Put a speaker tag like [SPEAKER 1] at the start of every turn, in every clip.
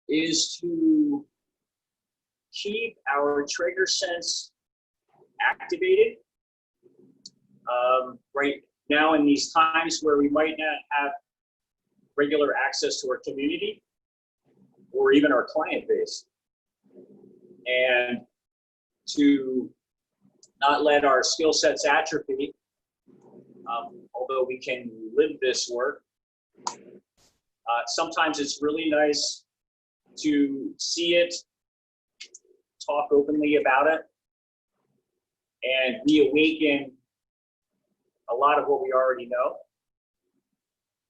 [SPEAKER 1] is to keep our trigger sense activated. Right now, in these times where we might not have regular access to our community or even our client base, and to not let our skill sets atrophy, although we can live this work. Sometimes it's really nice to see it, talk openly about it, and reawaken a lot of what we already know,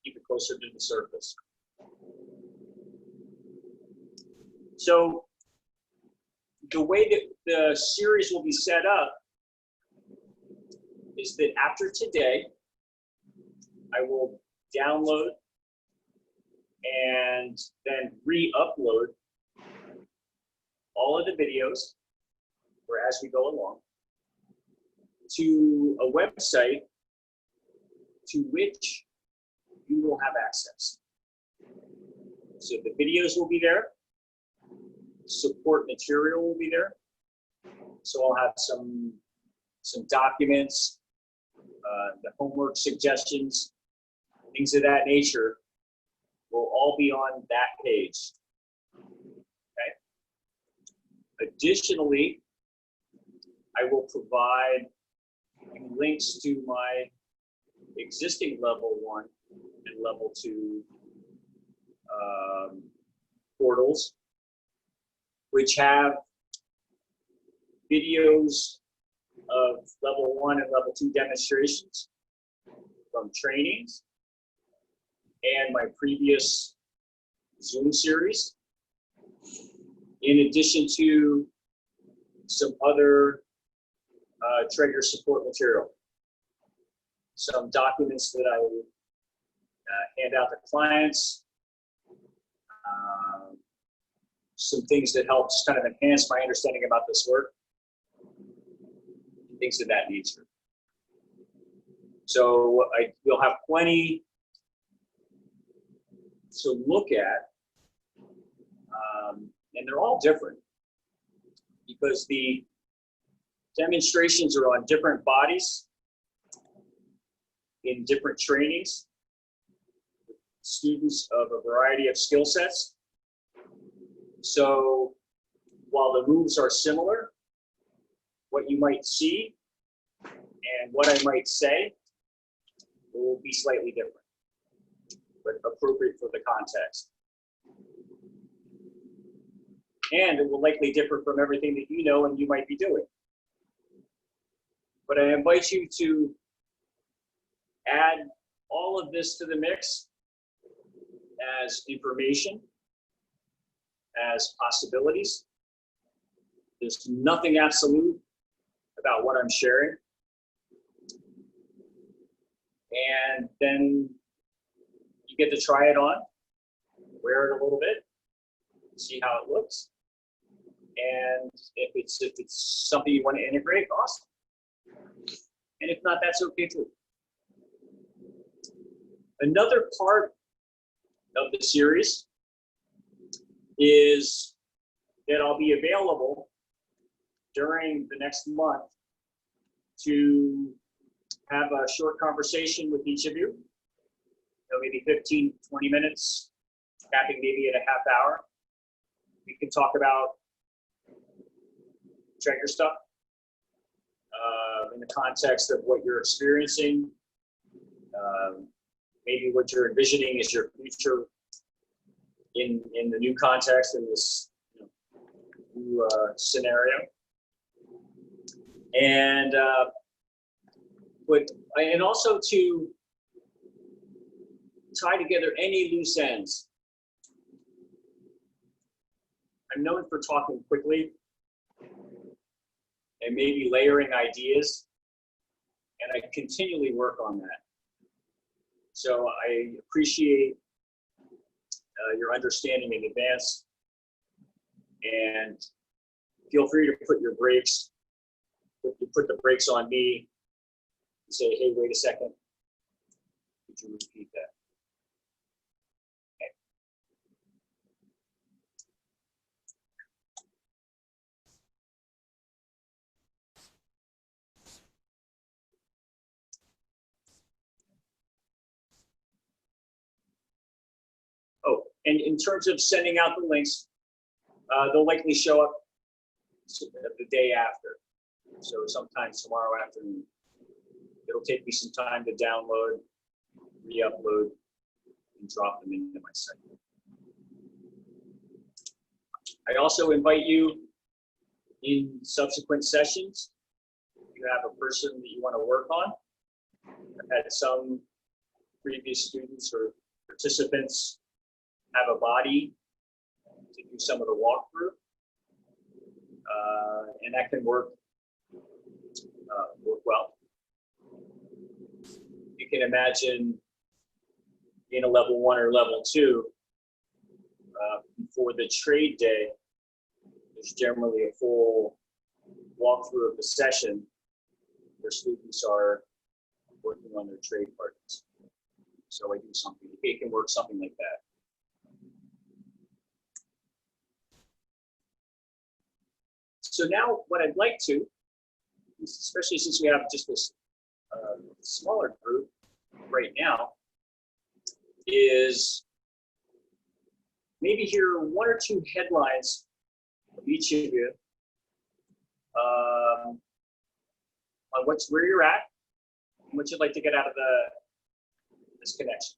[SPEAKER 1] keep it closer to the surface. So the way that the series will be set up is that after today, I will download and then re-upload all of the videos, or as we go along, to a website to which you will have access. So the videos will be there, support material will be there. So I'll have some documents, the homework suggestions, things of that nature will all be on that page. Okay. Additionally, I will provide links to my existing level 1 and level 2 portals, which have videos of level 1 and level 2 demonstrations from trainings and my previous Zoom series, in addition to some other Traeger support material. Some documents that I would hand out to clients, some things that helps kind of enhance my understanding about this work, and things of that nature. So you'll have plenty to look at, and they're all different because the demonstrations are on different bodies in different trainings, students of a variety of skill sets. So while the moves are similar, what you might see and what I might say will be slightly different, but appropriate for the context. And it will likely differ from everything that you know and you might be doing. But I invite you to add all of this to the mix as information, as possibilities. There's nothing absolute about what I'm sharing. And then you get to try it on, wear it a little bit, see how it looks. And if it's something you want to integrate, awesome. And if not, that's okay too. Another part of the series is that I'll be available during the next month to have a short conversation with each of you. Maybe 15, 20 minutes, capping maybe at a half hour. We can talk about Traeger stuff in the context of what you're experiencing, maybe what you're envisioning as your future in the new context, in this new scenario. And also to tie together any loose ends. I'm known for talking quickly and maybe layering ideas, and I continually work on that. So I appreciate your understanding in advance, and feel free to put your brakes, put the brakes on me and say, hey, wait a second, could you repeat that? Okay. And in terms of sending out the links, they'll likely show up the day after. So sometime tomorrow afternoon. It'll take me some time to download, re-upload, and drop them into my site. I also invite you in subsequent sessions. If you have a person that you want to work on. I've had some previous students or participants have a body to do some of the walkthrough, and that can work well. You can imagine in a level 1 or level 2, before the trade day, there's generally a full walkthrough of the session where students are working on their trade partners. So I do something, it can work something like that. So now what I'd like to, especially since we have just this smaller group right now, is maybe hear 1 or 2 headlines of each of you on where you're at and what you'd like to get out of this connection.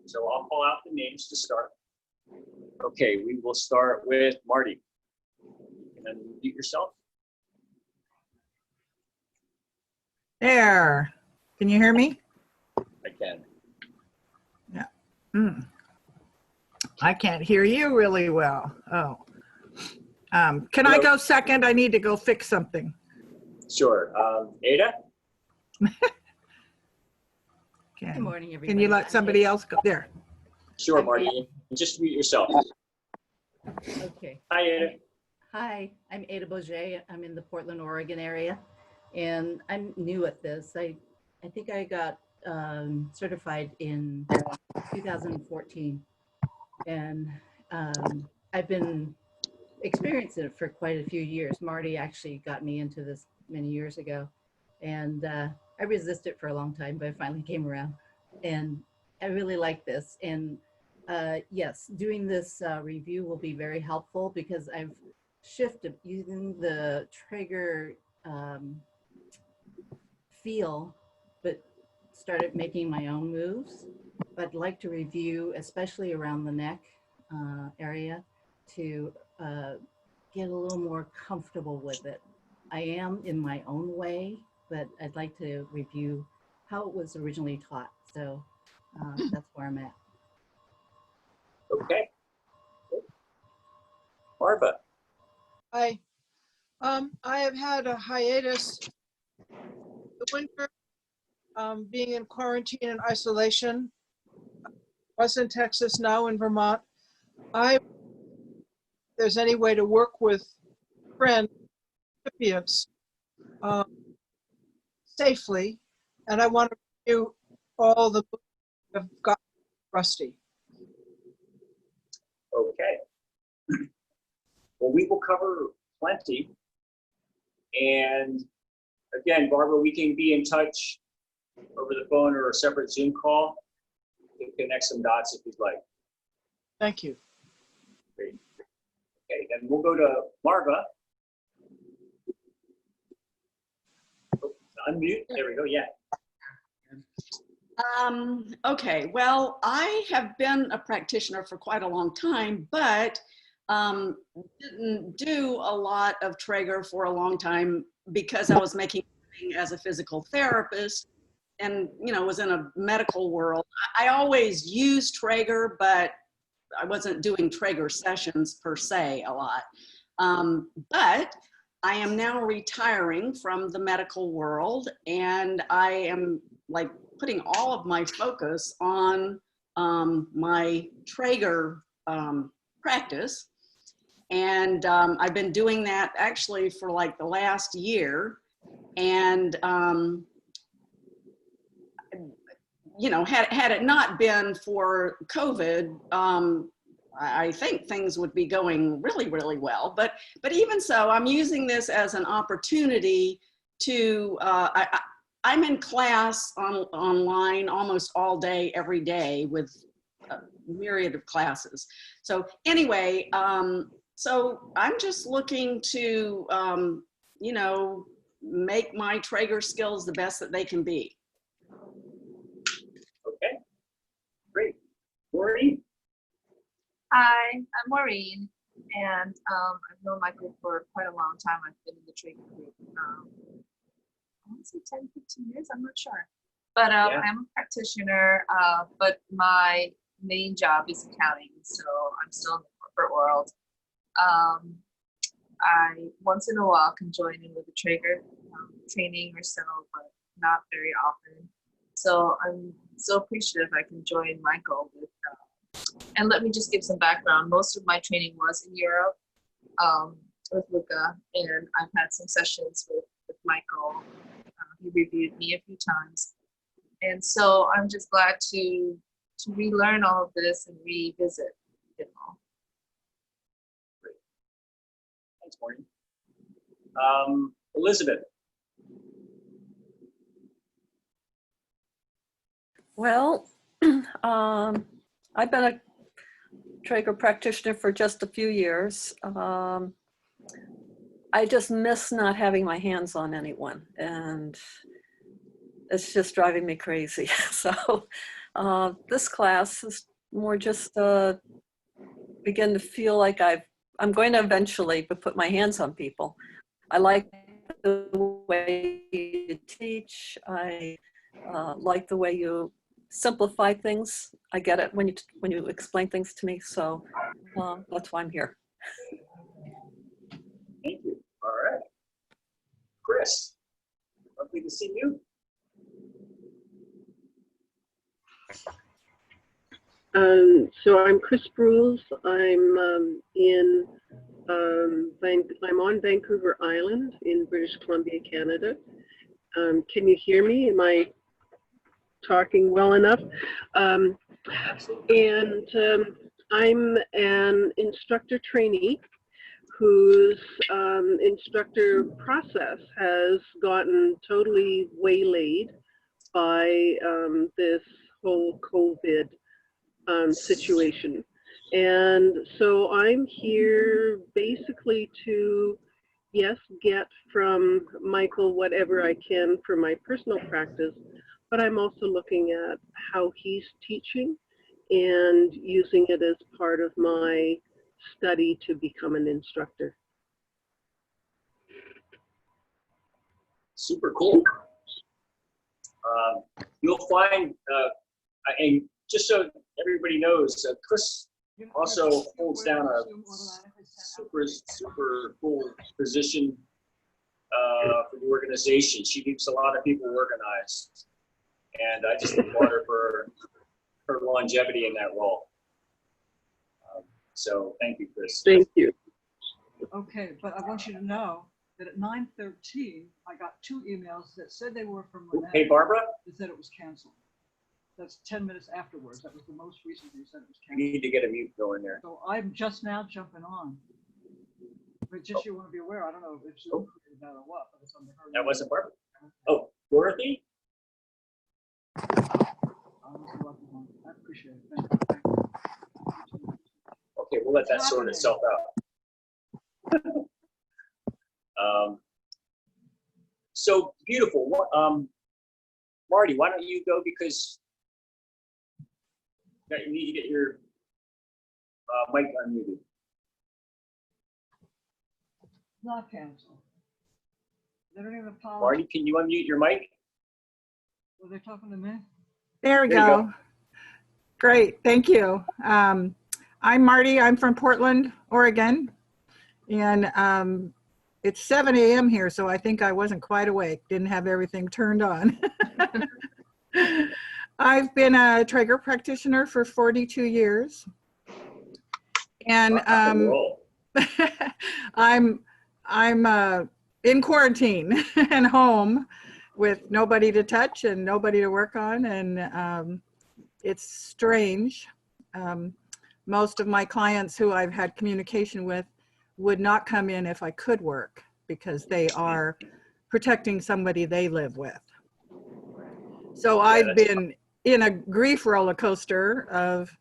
[SPEAKER 1] So I'll call out the names to start. Okay, we will start with Marty. And then mute yourself.
[SPEAKER 2] There. Can you hear me?
[SPEAKER 1] I can.
[SPEAKER 2] Yeah. I can't hear you really well. Oh. Can I go second? I need to go fix something.
[SPEAKER 1] Sure. Ada?
[SPEAKER 3] Good morning, everybody.
[SPEAKER 2] Can you let somebody else go? There.
[SPEAKER 1] Sure, Marty. Just mute yourself.
[SPEAKER 3] Okay.
[SPEAKER 1] Hi, Ada.
[SPEAKER 3] Hi, I'm Ada Bourget. I'm in the Portland, Oregon area, and I'm new at this. I think I got certified in 2014, and I've been experiencing it for quite a few years. Marty actually got me into this many years ago, and I resisted for a long time, but I finally came around, and I really like this. And yes, doing this review will be very helpful because I've shifted using the Traeger feel, but started making my own moves. But I'd like to review, especially around the neck area, to get a little more comfortable with it. I am in my own way, but I'd like to review how it was originally taught. So that's where I'm at.
[SPEAKER 1] Okay. Marva.
[SPEAKER 4] Hi. I have had a hiatus the winter, being in quarantine and isolation. Was in Texas, now in Vermont. If there's any way to work with friends, recipients safely, and I want to review all the books that have got rusty.
[SPEAKER 1] Okay. Well, we will cover plenty. And again, Barbara, we can be in touch over the phone or a separate Zoom call to connect some dots if you'd like.
[SPEAKER 4] Thank you.
[SPEAKER 1] Great. Okay, then we'll go to Marva. Oh, unmute. There we go. Yeah.
[SPEAKER 5] Okay, well, I have been a practitioner for quite a long time, but didn't do a lot of Traeger for a long time because I was making a living as a physical therapist and, you know, was in a medical world. I always used Traeger, but I wasn't doing Traeger sessions per se a lot. But I am now retiring from the medical world, and I am like putting all of my focus on my Traeger practice. And I've been doing that actually for like the last year. And, you know, had it not been for COVID, I think things would be going really, really well. But even so, I'm using this as an opportunity to, I'm in class online almost all day, every day with a myriad of classes. So anyway, so I'm just looking to, you know, make my Traeger skills the best that they can be.
[SPEAKER 1] Okay, great. Maureen?
[SPEAKER 6] Hi, I'm Maureen, and I've known Michael for quite a long time. I've been in the training group, I want to say 10, 15 years, I'm not sure. But
[SPEAKER 1] Yeah.
[SPEAKER 6] I'm a practitioner, but my main job is accounting, so I'm still in the corporate world. I once in a while can join in with a Traeger training or so, but not very often. So I'm so appreciative I can join Michael with, and let me just give some background. Most of my training was in Europe with Luca, and I've had some sessions with Michael. He reviewed me a few times. And so I'm just glad to relearn all of this and revisit it all.
[SPEAKER 1] Thanks, Maureen. Elizabeth?
[SPEAKER 7] Well, I've been a Traeger practitioner for just a few years. I just miss not having my hands on anyone, and it's just driving me crazy. So this class is more just begin to feel like I'm going to eventually put my hands on people. I like the way you teach. I like the way you simplify things. I get it when you explain things to me. So that's why I'm here.
[SPEAKER 1] Thank you. All right. Chris, lovely to see you.
[SPEAKER 8] So I'm Chris Brules. I'm I'm on Vancouver Island in British Columbia, Canada. Can you hear me? Am I talking well enough?
[SPEAKER 1] Absolutely.
[SPEAKER 8] And I'm an instructor trainee whose instructor process has gotten totally waylaid by this whole COVID situation. And so I'm here basically to, yes, get from Michael whatever I can for my personal practice, but I'm also looking at how he's teaching and using it as part of my study to become an instructor.
[SPEAKER 1] Super cool. You'll find, and just so everybody knows, Chris also holds down a super cool position for the organization. She keeps a lot of people organized, and I just applaud her for her longevity in that role. So thank you, Chris.
[SPEAKER 8] Thank you.
[SPEAKER 9] Okay, but I want you to know that at 9:13, I got 2 emails that said they were from Lynette.
[SPEAKER 1] Hey, Barbara,
[SPEAKER 9] That said it was canceled. That's 10 minutes afterwards. That was the most recent they said it was
[SPEAKER 1] you
[SPEAKER 9] canceled.
[SPEAKER 1] need to get a mute going there.
[SPEAKER 9] So I'm just now jumping on. But just you want to be aware, I don't know if Zoom created that or what, but it's under her.
[SPEAKER 1] That wasn't Barbara. Oh, Dorothy?
[SPEAKER 9] I appreciate it. Thank you.
[SPEAKER 1] Okay, we'll let that sort itself out. So beautiful. Marty, why don't you go, because you need to get your mic unmuted.
[SPEAKER 9] Not canceled. They don't even apologize.
[SPEAKER 1] Marty, can you unmute your mic?
[SPEAKER 9] Were they talking to me?
[SPEAKER 2] There we
[SPEAKER 1] There you
[SPEAKER 2] go. Great, thank you. I'm Marty, I'm from Portland, Oregon. And it's 7 a.m. here, so I think I wasn't quite awake, didn't have everything turned on. I've been a Traeger practitioner for 42 years. And I'm in quarantine and home with nobody to touch and nobody to work on, and it's strange. Most of my clients who I've had communication with would not come in if I could work, because they are protecting somebody they live with. So I've been in a grief roller coaster of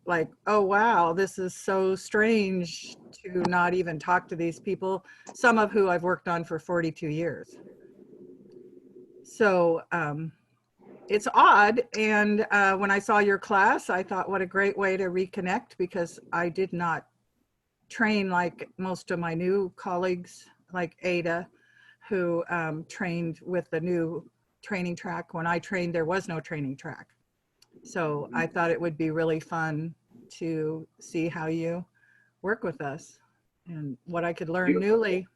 [SPEAKER 2] like, oh, wow, this is so strange to not even talk to these people, some of who I've worked on for 42 years. So it's odd. And when I saw your class, I thought, what a great way to reconnect, because I did not train like most of my new colleagues, like Ada, who trained with the new training track. When I trained, there was no training track. So I thought it would be really fun to see how you work with us and what I could learn newly.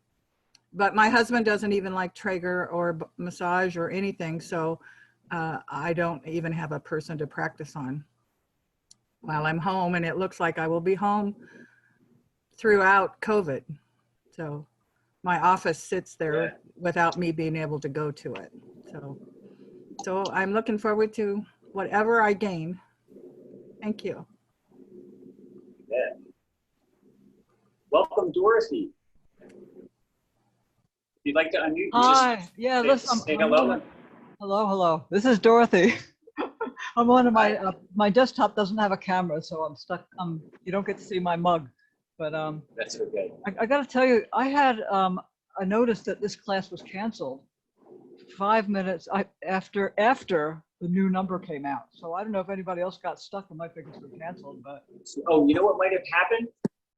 [SPEAKER 2] But my husband doesn't even like Traeger or massage or anything. So I don't even have a person to practice on while I'm home. And it looks like I will be home throughout COVID. So my office sits there without me being able to go to it. So I'm looking forward to whatever I gain. Thank you.
[SPEAKER 1] Yeah. Welcome, Dorothy. If you'd like to unmute, you
[SPEAKER 9] Hi.
[SPEAKER 1] just
[SPEAKER 9] Yeah, listen.
[SPEAKER 1] say hello.
[SPEAKER 9] Hello. This is Dorothy. I'm on my my desktop doesn't have a camera, so I'm stuck. You don't get to see my mug, but
[SPEAKER 1] That's okay.
[SPEAKER 9] I got to tell you, I had a notice that this class was canceled 5 minutes after the new number came out. So I don't know if anybody else got stuck and might think it's been canceled, but
[SPEAKER 1] Oh, you know what might have happened?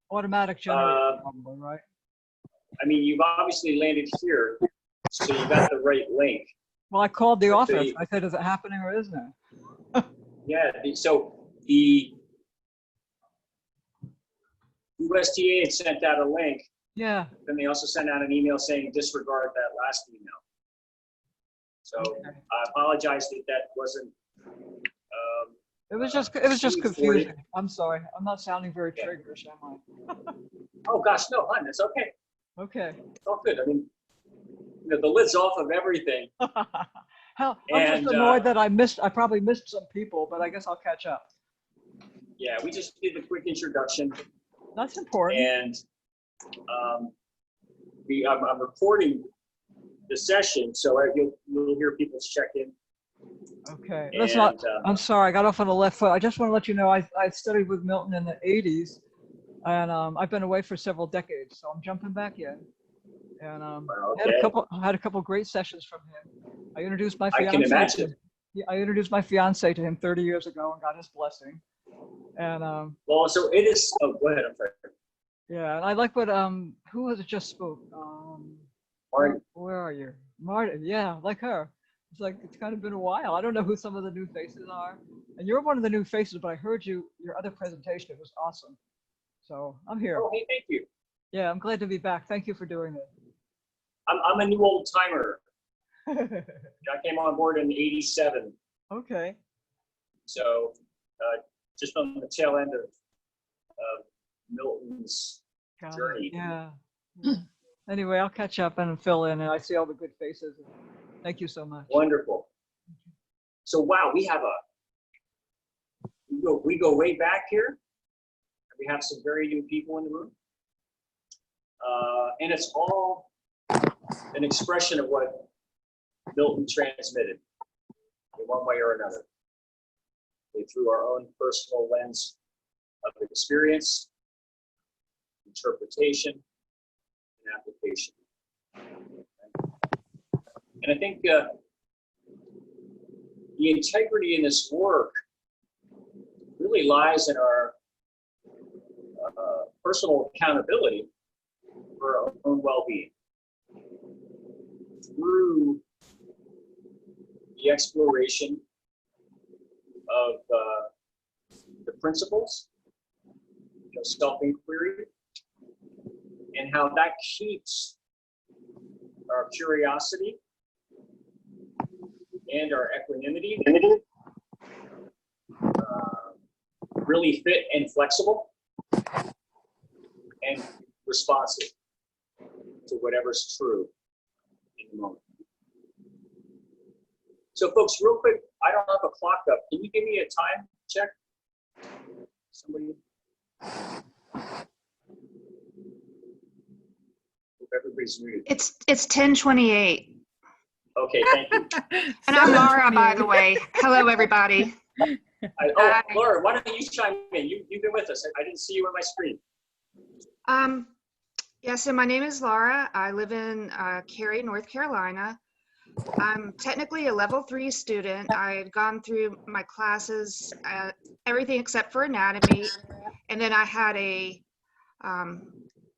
[SPEAKER 9] automatic generator probably, right?
[SPEAKER 1] I mean, you've obviously landed here, so you got the right link.
[SPEAKER 9] Well, I called the
[SPEAKER 1] But
[SPEAKER 9] office. I said, is it happening or isn't it?
[SPEAKER 1] Yeah, so the USDA had sent out a link.
[SPEAKER 9] Yeah.
[SPEAKER 1] Then they also sent out an email saying disregard that last email. So
[SPEAKER 9] Okay.
[SPEAKER 1] I apologize that wasn't.
[SPEAKER 9] It was just confusing. I'm sorry. I'm not sounding very triggerish, am I?
[SPEAKER 1] Oh gosh, no, hon, it's okay.
[SPEAKER 9] Okay.
[SPEAKER 1] It's all good. I mean, you know, the lid's off of everything.
[SPEAKER 9] Hell, I'm just annoyed that I probably missed some people, but I guess I'll catch up.
[SPEAKER 1] Yeah, we just did a quick introduction.
[SPEAKER 9] That's important.
[SPEAKER 1] And I'm recording the session, so you'll hear people check in.
[SPEAKER 9] Okay. I'm sorry, I got off on the left foot. I just want to let you know I studied with Milton in the 80s, and I've been away for several decades, so I'm jumping back in. And I had a couple great sessions from him. I introduced my fiance.
[SPEAKER 1] I can imagine.
[SPEAKER 9] I introduced my fiance to him 30 years ago and got his blessing. And
[SPEAKER 1] well, so it is. Oh, go ahead. I'm sorry.
[SPEAKER 9] Yeah, and I like what who was it just spoke?
[SPEAKER 1] Martin.
[SPEAKER 9] Where are you? Martin, yeah, like her. It's like it's kind of been a while. I don't know who some of the new faces are. And you're one of the new faces, but I heard your other presentation. It was awesome. So I'm here.
[SPEAKER 1] Oh, hey, thank you.
[SPEAKER 9] Yeah, I'm glad to be back. Thank you for doing this.
[SPEAKER 1] I'm a new old timer. I came on board in '87.
[SPEAKER 9] Okay.
[SPEAKER 1] So just on the tail end of Milton's journey.
[SPEAKER 9] Yeah. Anyway, I'll catch up and fill in, and I see all the good faces. Thank you so much.
[SPEAKER 1] Wonderful. So wow, we have we go way back here. We have some very new people in the room, and it's all an expression of what Milton transmitted in one way or another, through our own personal lens of experience, interpretation, and application. And I think the integrity in this work really lies in our personal accountability for our own well-being through the exploration of the principles, self-inquiry, and how that keeps our curiosity and our equanimity really fit and flexible and responsive to whatever's true in the moment. So folks, real quick, I don't have a clock up. Can you give me a time check? Somebody? Everybody's muted.
[SPEAKER 10] It's 10:28.
[SPEAKER 1] Okay, thank you.
[SPEAKER 10] And I'm Laura, by the way. Hello, everybody.
[SPEAKER 1] Laura, why don't you chime in? You've been with us. I didn't see you on my screen.
[SPEAKER 10] Yeah, so my name is Laura. I live in Cary, North Carolina. I'm technically a level 3 student. I had gone through my classes, everything except for anatomy. And then I had a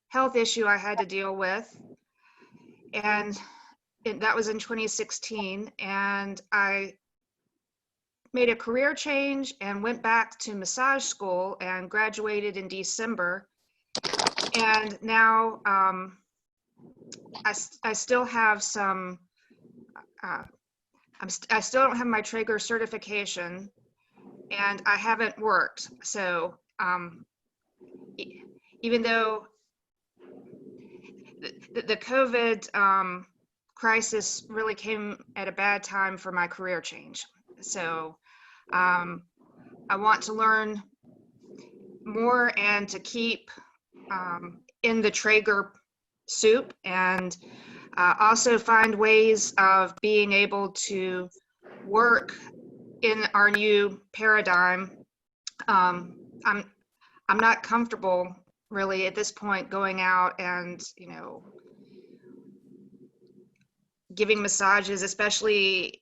[SPEAKER 10] health issue I had to deal with. And that was in 2016. And I made a career change and went back to massage school and graduated in December. And now I still have some, I still don't have my Traeger certification, and I haven't worked. So even though the COVID crisis really came at a bad time for my career change. So I want to learn more and to keep in the Traeger soup, and also find ways of being able to work in our new paradigm. I'm not comfortable really at this point going out and, you know, giving massages, especially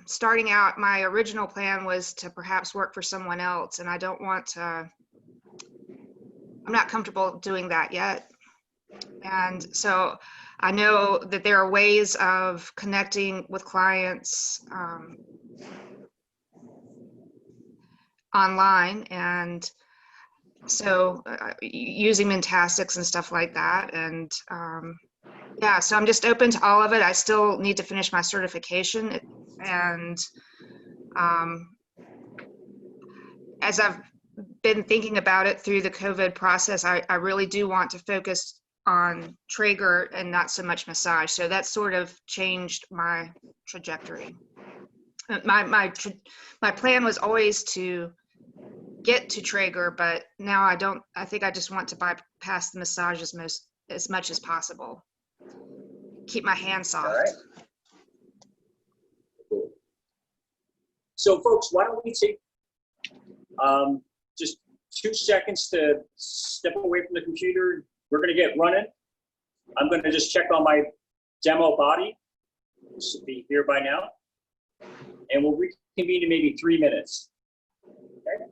[SPEAKER 10] starting out. My original plan was to perhaps work for someone else, and I don't want to, I'm not comfortable doing that yet. And so I know that there are ways of connecting with clients online, and so using Mentastics and stuff like that. And yeah, so I'm just open to all of it. I still need to finish my certification, and as I've been thinking about it through the COVID process, I really do want to focus on Traeger and not so much massage. So that sort of changed my trajectory. My plan was always to get to Traeger, but now I think I just want to bypass the massage as much as possible. Keep my hands soft.
[SPEAKER 1] All right. Cool. So folks, why don't we take just 2 seconds to step away from the computer. We're going to get running. I'm going to just check on my demo body. It should be here by now. And we'll reconvene in maybe 3 minutes. Okay.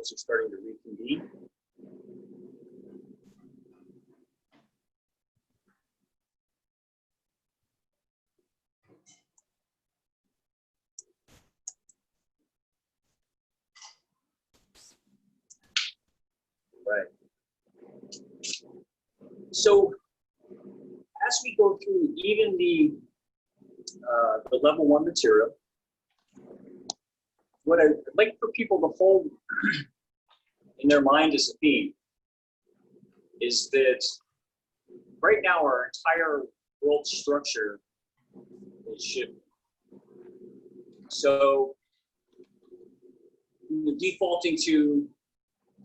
[SPEAKER 1] Folks are starting to reconvene. Right. So as we go through even the level 1 material, what I'd like for people to hold in their mind as a theme is that right now our entire world structure is shifting. So defaulting to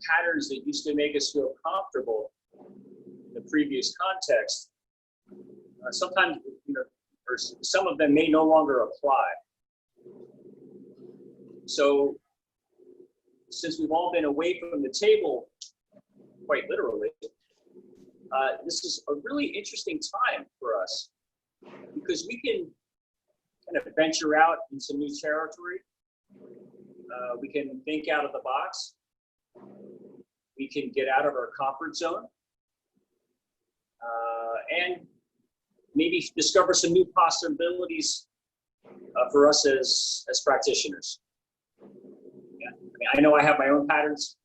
[SPEAKER 1] patterns that used to make us feel comfortable in the previous context, sometimes, or some of them may no longer apply. So since we've all been away from the table, quite literally, this is a really interesting time for us because we can kind of venture out in some new territory. We can think out of the box. We can get out of our comfort zone and maybe discover some new possibilities for us as practitioners. Yeah. I mean, I know I have my own patterns,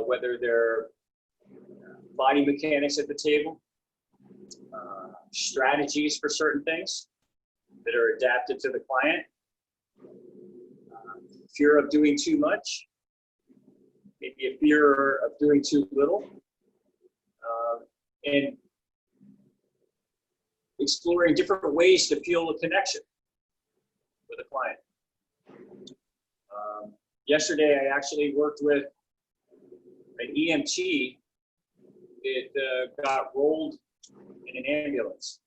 [SPEAKER 1] whether they're body mechanics at the table, strategies for certain things that are adapted to the client, fear of doing too much, maybe a fear of doing too little, and exploring different ways to feel a connection with a client. Yesterday, I actually worked with an EMT that got rolled in an ambulance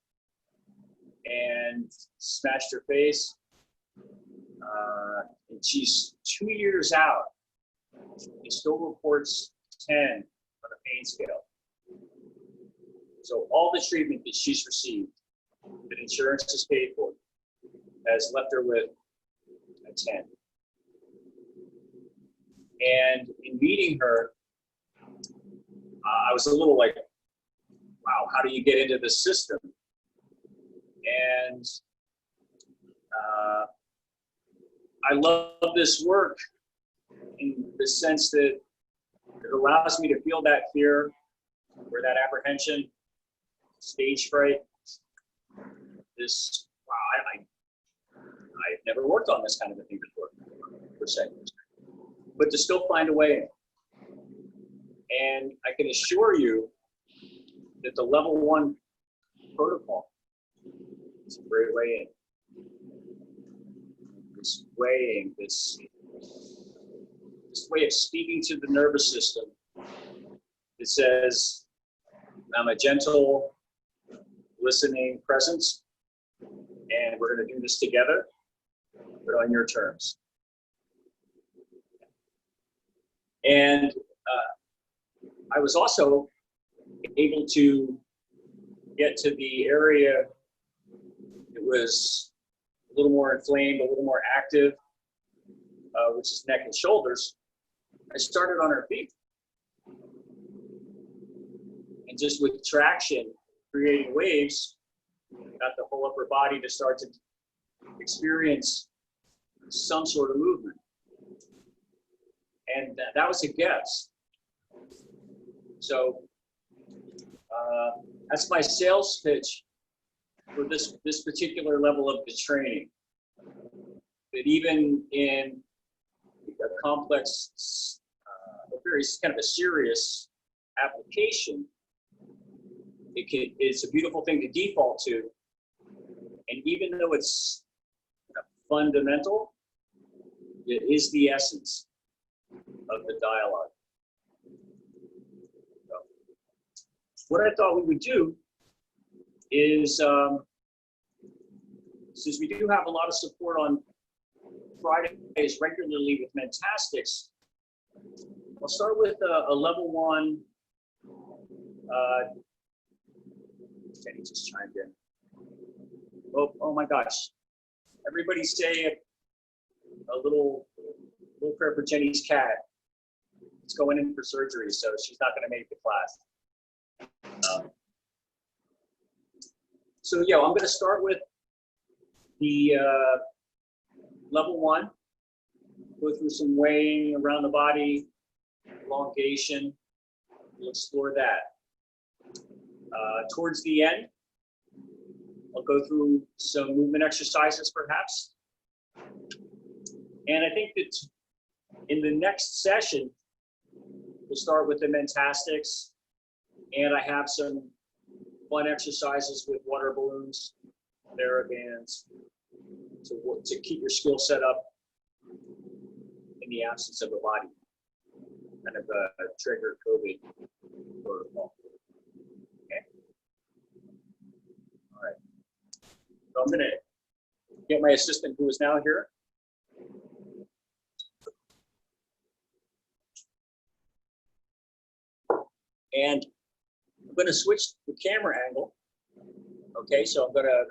[SPEAKER 1] and smashed her face. And she's 2 years out. It still reports 10 on a pain scale. So all the treatment that she's received, that insurance has paid for, has left her with a 10. And in meeting her, I was a little like, wow, how do you get into the system? And I love this work in the sense that it allows me to feel that fear or that apprehension, stage fright. This, wow, I've never worked on this kind of a thing before, per se. But to still find a way in. And I can assure you that the level 1 protocol is a great way in. This weighing, this way of speaking to the nervous system that says, I'm a gentle, listening presence, and we're going to do this together, but on your terms. And I was also able to get to the area that was a little more inflamed, a little more active, which is neck and shoulders. I started on her feet. And just with traction, creating waves, got the whole upper body to start to experience some sort of movement. And that was a guess. So that's my sales pitch for this particular level of the training. That even in a complex, very kind of a serious application, it's a beautiful thing to default to. And even though it's fundamental, it is the essence of the dialogue. So, what I thought we would do is, since we do have a lot of support on Fridays regularly with Mentastics, I'll start with a level 1. Jenny just chimed in. Oh my gosh. Everybody say a little prayer for Jenny's cat. is going in for surgery, so she's not going to make the class. So yeah, I'm going to start with the level 1. Go through some weighing around the body, elongation. We'll explore that. Towards the end, I'll go through some movement exercises perhaps. And I think that in the next session, we'll start with the mentastics, and I have some fun exercises with water balloons, therabands, to keep your skill set up in the absence of a body, kind of trigger COVID protocol. Okay. All right. So I'm going to get my assistant, who is now here. And I'm going to switch the camera angle. Okay, so I'm going to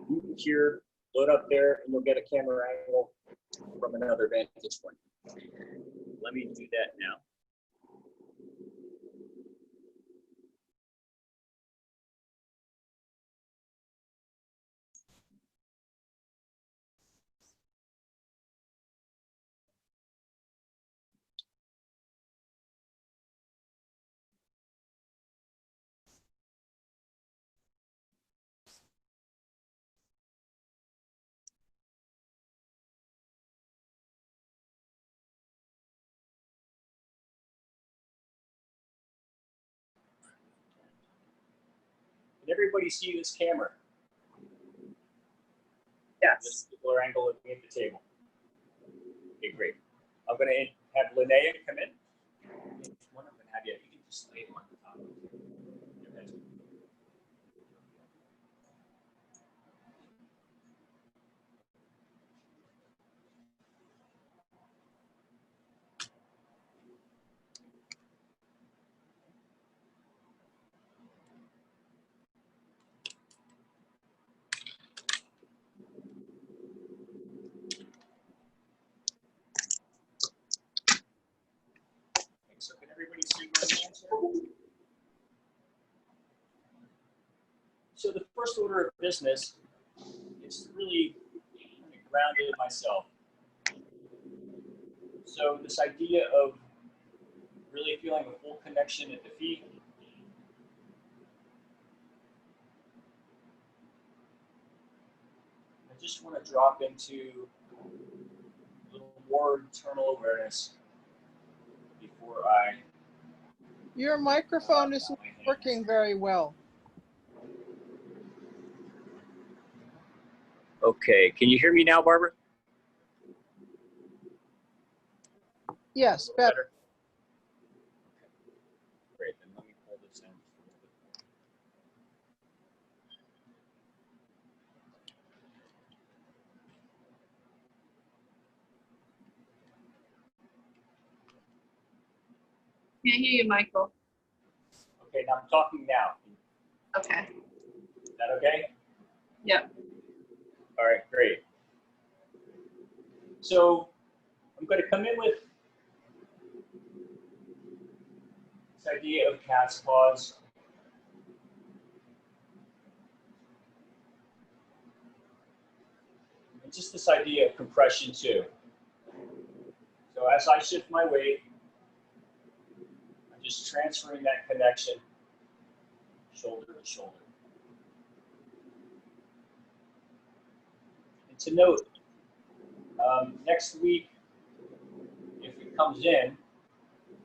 [SPEAKER 1] move here, load up there, and you'll get a camera angle from another vantage point. Let me do that now. Can everybody see this camera?
[SPEAKER 6] Yes.
[SPEAKER 1] This particular angle of me at the table. Okay, great. I'm going to have Linnea come in. One I'm going to have you can just lay it on the top. Okay. So can everybody see my hands here? So the first order of business is to really ground in myself. So this idea of really feeling a full connection at the feet. I just want to drop into a little more internal awareness before I.
[SPEAKER 4] Your microphone isn't working very well.
[SPEAKER 1] Okay, can you hear me now, Barbara?
[SPEAKER 4] Yes, better.
[SPEAKER 1] Great, then let me pull this in.
[SPEAKER 6] Can't hear you, Michael.
[SPEAKER 1] Okay, now I'm talking now.
[SPEAKER 6] Okay.
[SPEAKER 1] Is that okay?
[SPEAKER 6] Yep.
[SPEAKER 1] All right, great. So I'm going to come in with this idea of cat's paws. And just this idea of compression too. So as I shift my weight, I'm just transferring that connection shoulder to shoulder. And to note, next week, if it comes in,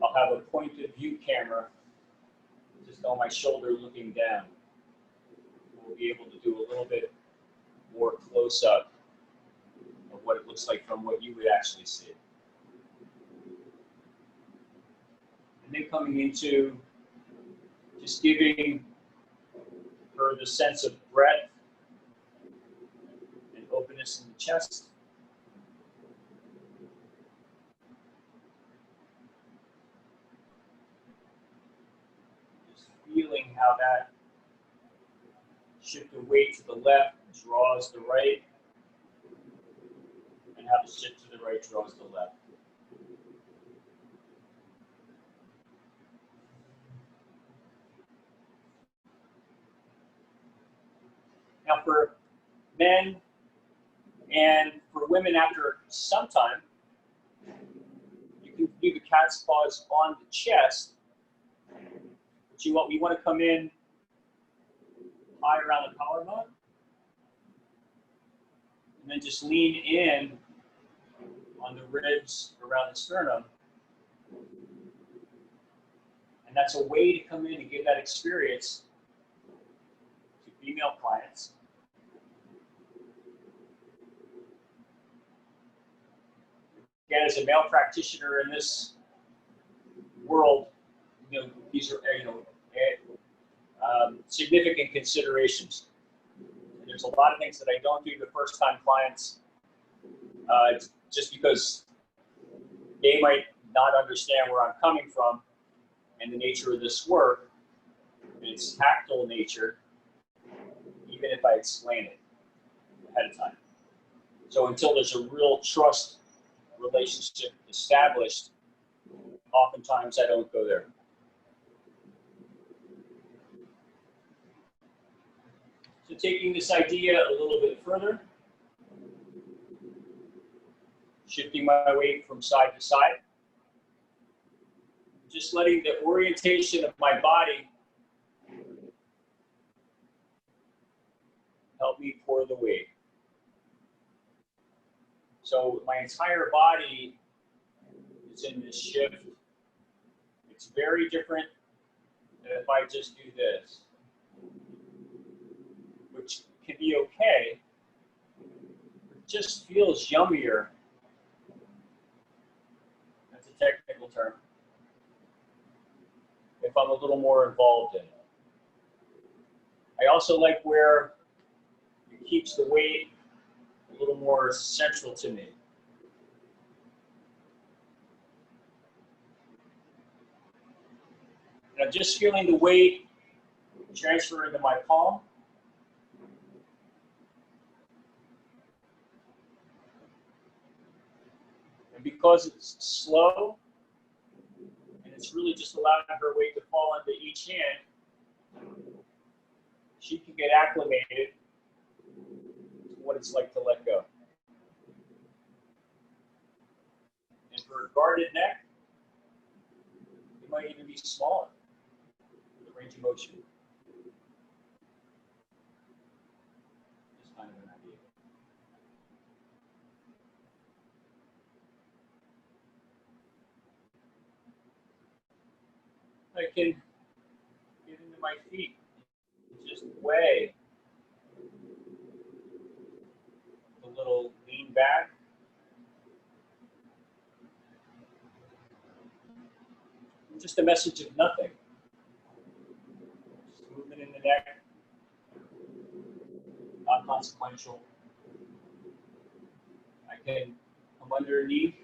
[SPEAKER 1] I'll have a point of view camera just on my shoulder looking down. We'll be able to do a little bit more close up of what it looks like from what you would actually see. And then coming into just giving her the sense of breadth and openness in the chest. Just feeling how that shift of weight to the left draws the right, and how the shift to the right draws the left. Now for men and for women after some time, you can do the cat's paws on the chest, but you want to come in high around the collarbone, and then just lean in on the ribs around the sternum. And that's a way to come in and give that experience to female clients. Again, as a male practitioner in this world, these are significant considerations. And there's a lot of things that I don't do to first-time clients just because they might not understand where I'm coming from and the nature of this work, and its tactile nature, even if I explain it ahead of time. So until there's a real trust relationship established, oftentimes I don't go there. So taking this idea a little bit further, shifting my weight from side to side, just letting the orientation of my body help me pour the weight. So my entire body is in this shift. It's very different than if I just do this, which can be okay. It just feels yummier. That's a technical term. If I'm a little more involved in it. I also like where it keeps the weight a little more central to me. And I'm just feeling the weight transfer into my palm. And because it's slow, and it's really just allowing her weight to fall into each hand, she can get acclimated to what it's like to let go. And for a guarded neck, it might even be smaller, the range of motion. Just kind of an idea. I can get into my feet, just way a little lean back. Just a message of nothing. Just movement in the neck, not consequential. I can come underneath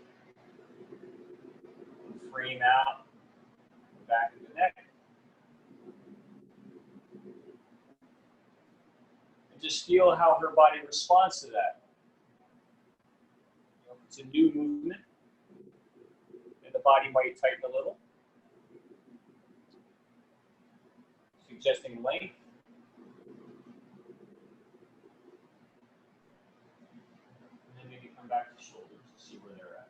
[SPEAKER 1] and frame out the back of the neck. And just feel how her body responds to that. It's a new movement, and the body might tighten a little, suggesting length. And then maybe come back to shoulders to see where they're at.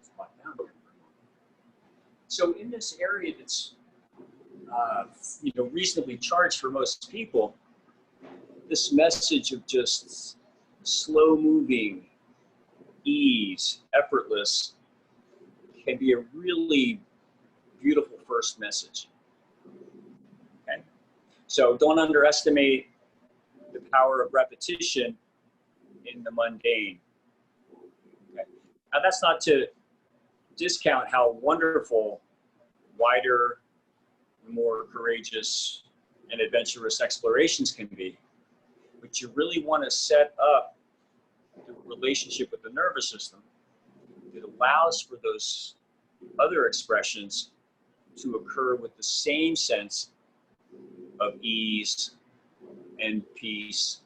[SPEAKER 1] Squat down here. So in this area that's reasonably charged for most people, this message of just slow moving, ease, effortless, can be a really beautiful first message. Okay? So don't underestimate the power of repetition in the mundane. Okay? Now that's not to discount how wonderful wider, more courageous and adventurous explorations can be. But you really want to set up the relationship with the nervous system that allows for those other expressions to occur with the same sense of ease and peace,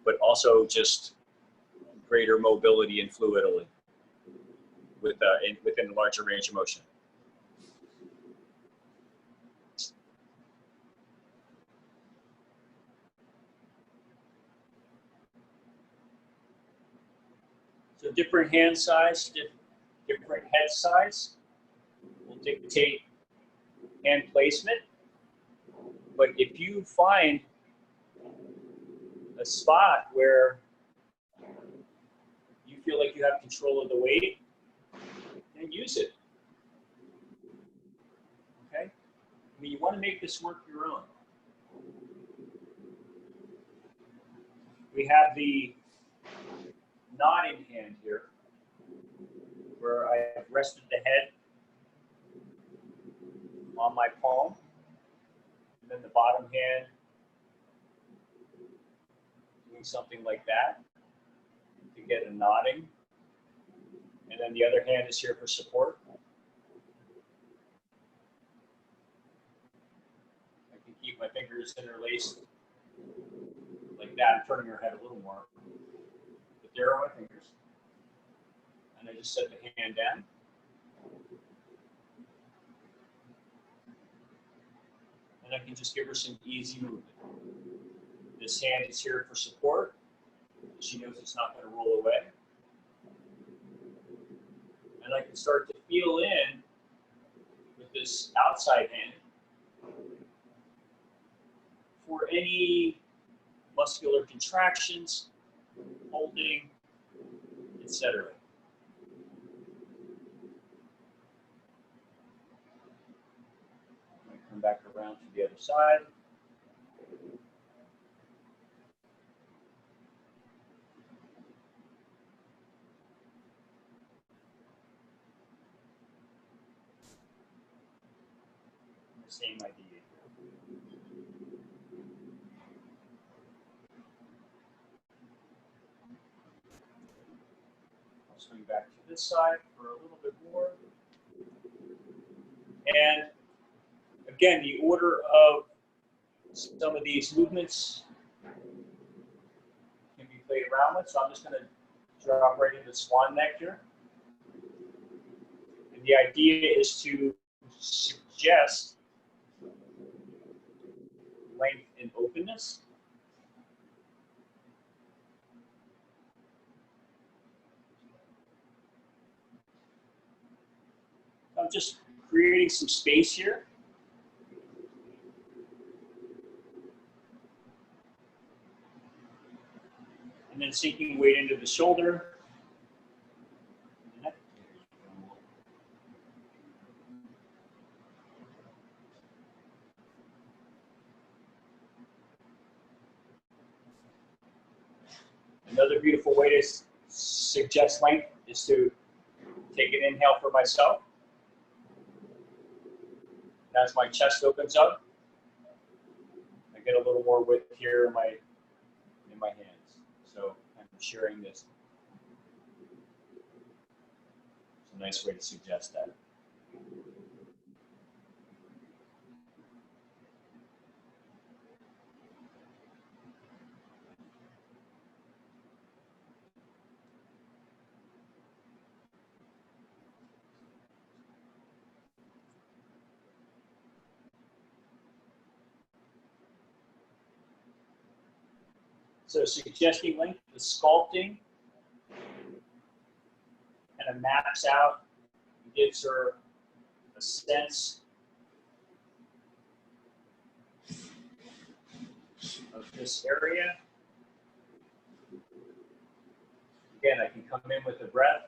[SPEAKER 1] but also just greater mobility and fluidity within a larger range of motion. So different hand size, different head size will dictate hand placement. But if you find a spot where you feel like you have control of the weight, then use it. Okay? I mean, you want to make this work your own. We have the nodding hand here, where I have rested the head on my palm, and then the bottom hand doing something like that to get a nodding, and then the other hand is here for support. I can keep my fingers interlaced like that. I'm turning her head a little more, but there are my fingers, and I just set the hand down. And I can just give her some easy movement. This hand is here for support. She knows it's not going to roll away. And I can start to feel in with this outside hand for any muscular contractions, holding, etc. Come back around to the other side. The same idea. I'll swing back to this side for a little bit more. And again, the order of some of these movements can be played around with. So I'm just going to drop right into swan neck here. And the idea is to suggest length and openness. I'm just creating some space here. And then sinking weight into the shoulder. Another beautiful way to suggest length is to take an inhale for myself. And as my chest opens up, I get a little more width here in my hands. So I'm sharing this. It's a nice way to suggest that. So suggesting length is sculpting, and it maps out, gives her a sense of this area. Again, I can come in with the breath.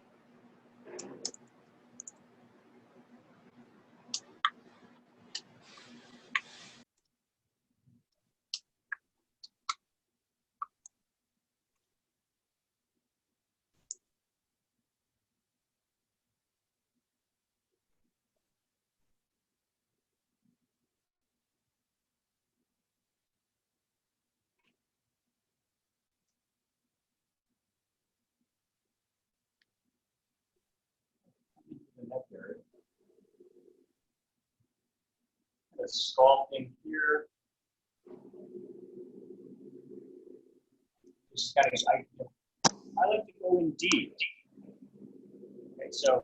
[SPEAKER 1] The neck area. The sculpting here. Just kind of I like to go in deep. Okay, so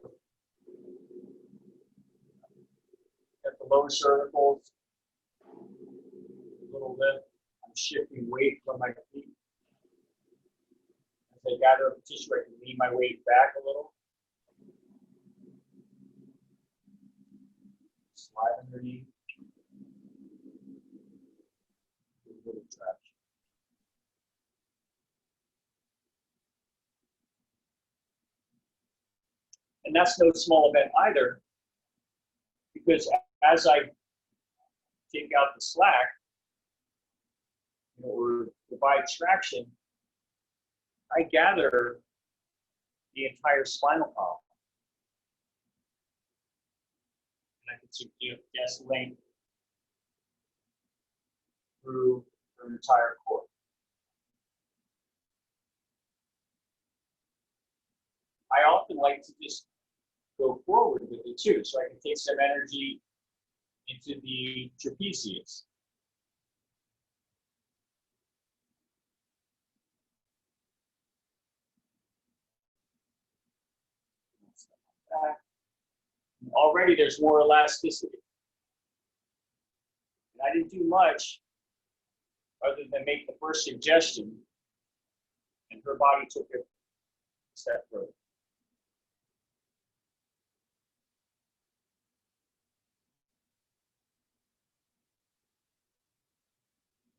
[SPEAKER 1] at the lower cervicals, a little lift. I'm shifting weight from my feet. As I gather up the tissue, I can lean my weight back a little. Slide underneath. A little traction. And that's no small event either, because as I take out the slack, or provide traction, I gather the entire spinal column. And I can suggest length through the entire core. I often like to just go forward with it too, so I can take some energy into the trapezius. Already there's more elasticity. And I didn't do much other than make the first suggestion, and her body took it a step further.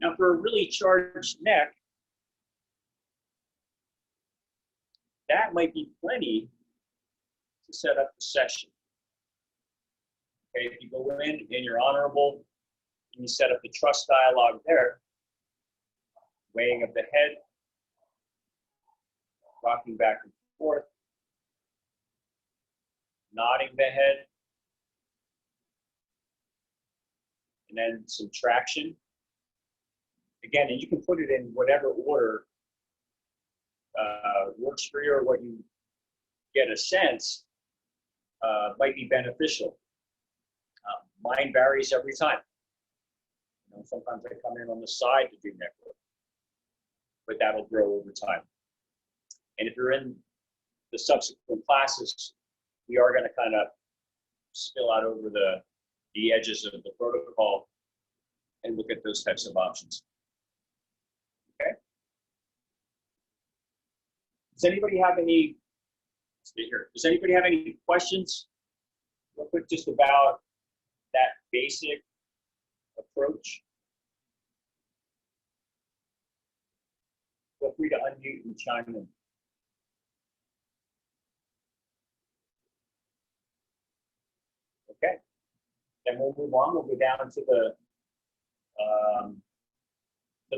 [SPEAKER 1] Now for a really charged neck, that might be plenty to set up the session. Okay, if you go in and you're honorable, and you set up the trust dialogue there, weighing of the head, rocking back and forth, nodding the head, and then some traction. Again, and you can put it in whatever order works for you, or what you get a sense might be beneficial. Mine varies every time. You know, sometimes I come in on the side to do neck work, but that'll grow over time. And if you're in the subsequent classes, we are going to kind of spill out over the edges of the protocol and look at those types of options. Okay. Does anybody have any? Stay here. Does anybody have any questions? Real quick, just about that basic approach. Feel free to unmute and chime in. Okay. Then we'll move on. We'll go down to the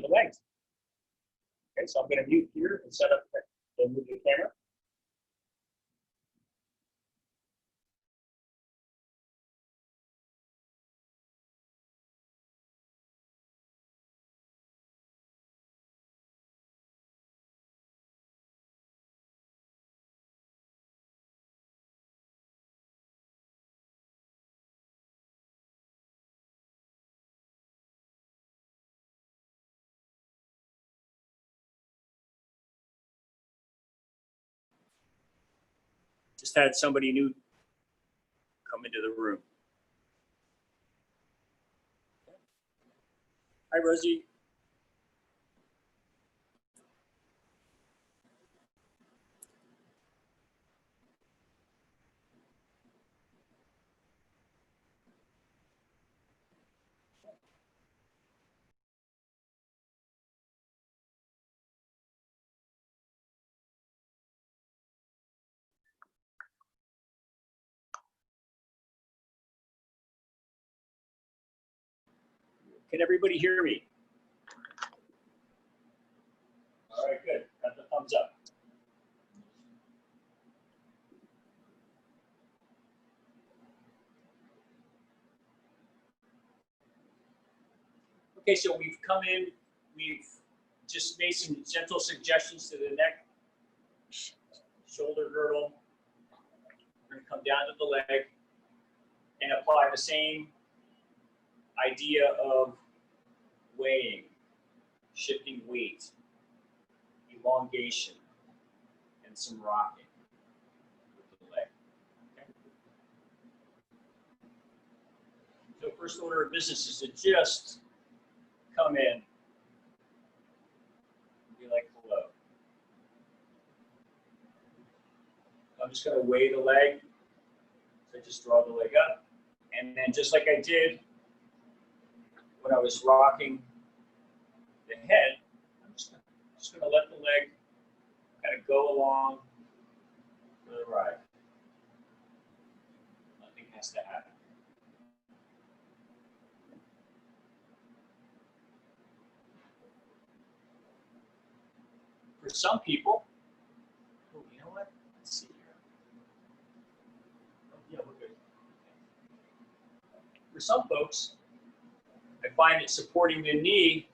[SPEAKER 1] legs. Okay, so I'm going to mute here and set up and move the camera. Just had somebody new come into the room. Hi, Rosie. Can everybody hear me? All right, good. Got the thumbs up. Okay, so we've come in, we've just made some gentle suggestions to the neck, shoulder girdle. We're gonna come down to the leg and apply the same idea of weighing, shifting weight, elongation, and some rocking with the leg. Okay? So first order of business is to just come in and be like, hello. I'm just going to weigh the leg. So just draw the leg up. And then just like I did when I was rocking the head, I'm just going to let the leg kind of go along for the ride. Nothing has to happen. For some people, oh, you know what? Let's see here. Oh, yeah, we're good. For some folks, I find that supporting the knee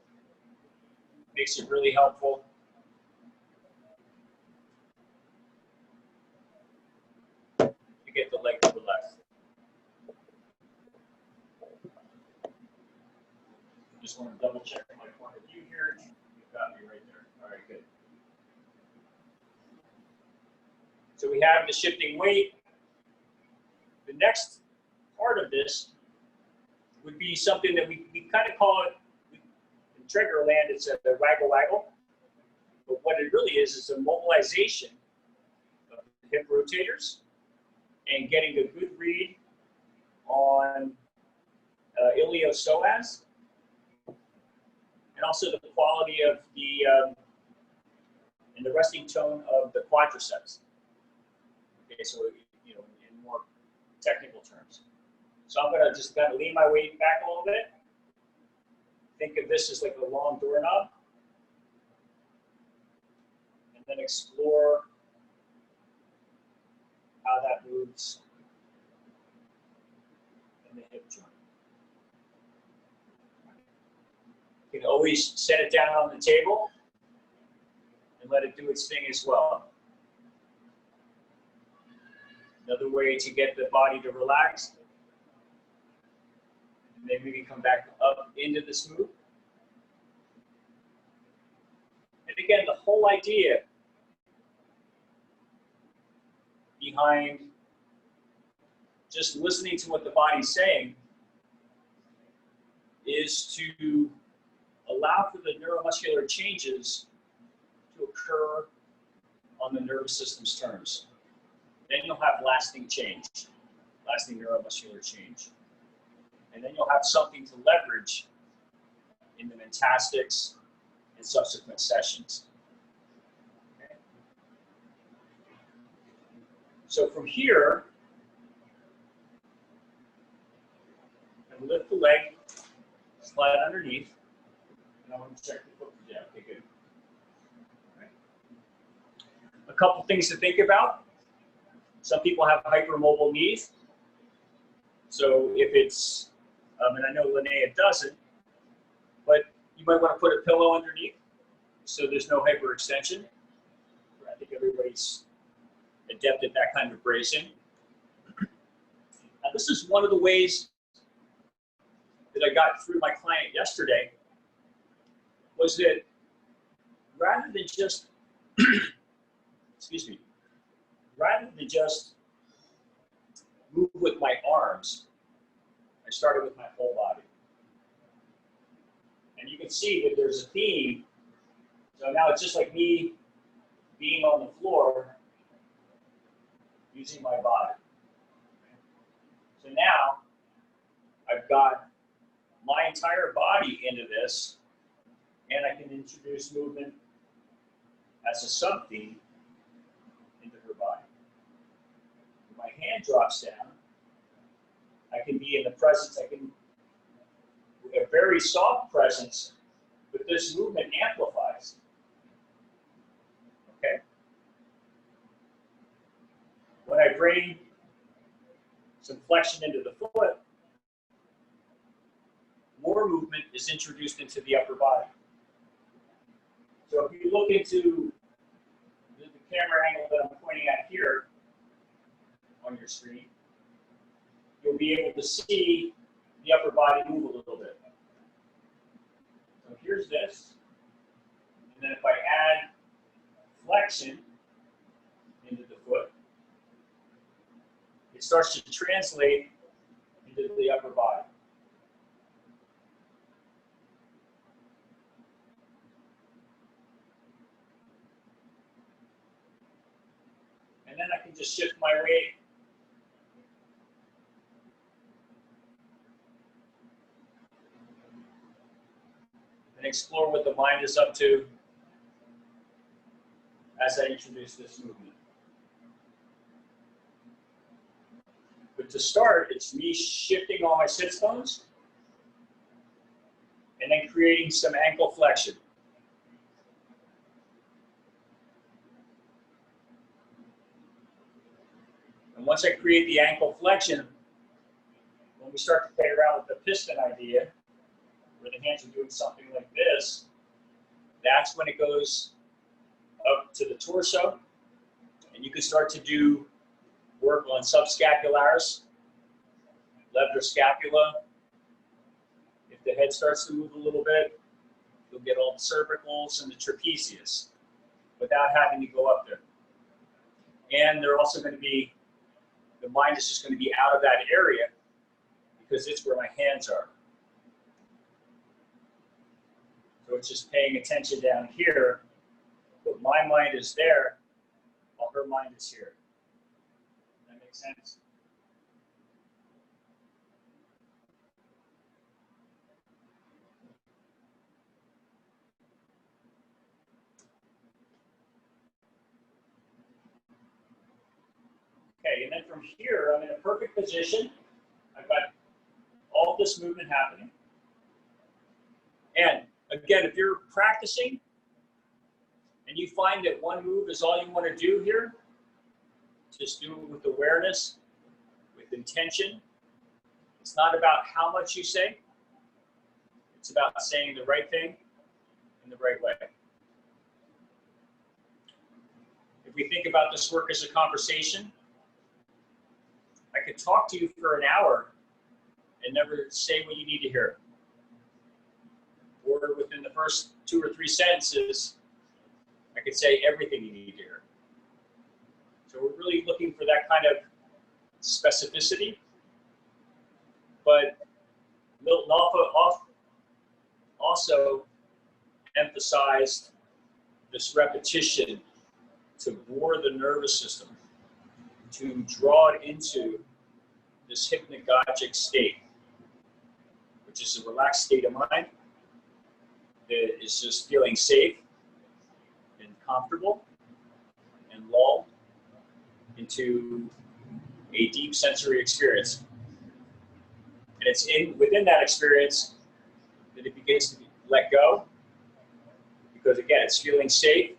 [SPEAKER 1] makes it really helpful. To get the leg to relax. Just want to double check my point of view here. You got me right there. All right, good. So we have the shifting weight. The next part of this would be something that we kind of call it, in Traeger land, it's a waggle waggle. But what it really is a mobilization of the hip rotators and getting a good read on iliopsoas, and also the quality of the and the resting tone of the quadriceps. Okay, so you know, in more technical terms. So I'm going to just kind of lean my weight back a little bit. Think of this as like a long doorknob, and then explore how that moves in the hip joint. You can always set it down on the table and let it do its thing as well. Another way to get the body to relax, and then maybe come back up into the smooth. And again, the whole idea behind just listening to what the body's saying is to allow for the neuromuscular changes to occur on the nervous system's terms. Then you'll have lasting change, lasting neuromuscular change. And then you'll have something to leverage in the mentastics and subsequent sessions. Okay. So from here, and lift the leg, slide underneath, and I want to check the foot. Yeah, okay, good. All right. A couple things to think about. Some people have hypermobile knees. So if it's, and I know Linnea doesn't, but you might want to put a pillow underneath so there's no hyperextension. I think everybody's adept at that kind of bracing. Now this is one of the ways that I got through my client yesterday, was that rather than just, excuse me, rather than just move with my arms, I started with my whole body. And you can see that there's a theme. So now it's just like me being on the floor using my body. So now I've got my entire body into this, and I can introduce movement as a sub-theme into her body. When my hand drops down, I can be in the presence, I can, a very soft presence, but this movement amplifies. Okay? When I bring some flexion into the foot, more movement is introduced into the upper body. So if you look into the camera angle that I'm pointing at here on your screen, you'll be able to see the upper body move a little bit. So here's this. And then if I add flexion, starts to translate into the upper body. And then I can just shift my weight and explore what the mind is up to as I introduce this movement. But to start, it's me shifting all my sits bones and then creating some ankle flexion. And once I create the ankle flexion, when we start to play around with the piston idea, where the hands are doing something like this, that's when it goes up to the torso, and you can start to do work on subscapularis, levator scapula. If the head starts to move a little bit, you'll get all the cervicals and the trapezius without having to go up there. And they're also going to be, the mind is just going to be out of that area because it's where my hands are. So it's just paying attention down here, but my mind is there while her mind is here. That makes sense? Okay, and then from here, I'm in a perfect position. I've got all this movement happening. And again, if you're practicing and you find that one move is all you want to do here, just do it with awareness, with intention. It's not about how much you say. It's about saying the right thing in the right way. If we think about this work as a conversation, I could talk to you for an hour and never say what you need to hear. Or within the first 2 or 3 sentences, I could say everything you need to hear. So we're really looking for that kind of specificity. But Milton also emphasized this repetition to bore the nervous system, to draw it into this hypnagogic state, which is a relaxed state of mind that is just feeling safe and comfortable and lulled into a deep sensory experience. And it's within that experience that it begins to let go, because again, it's feeling safe,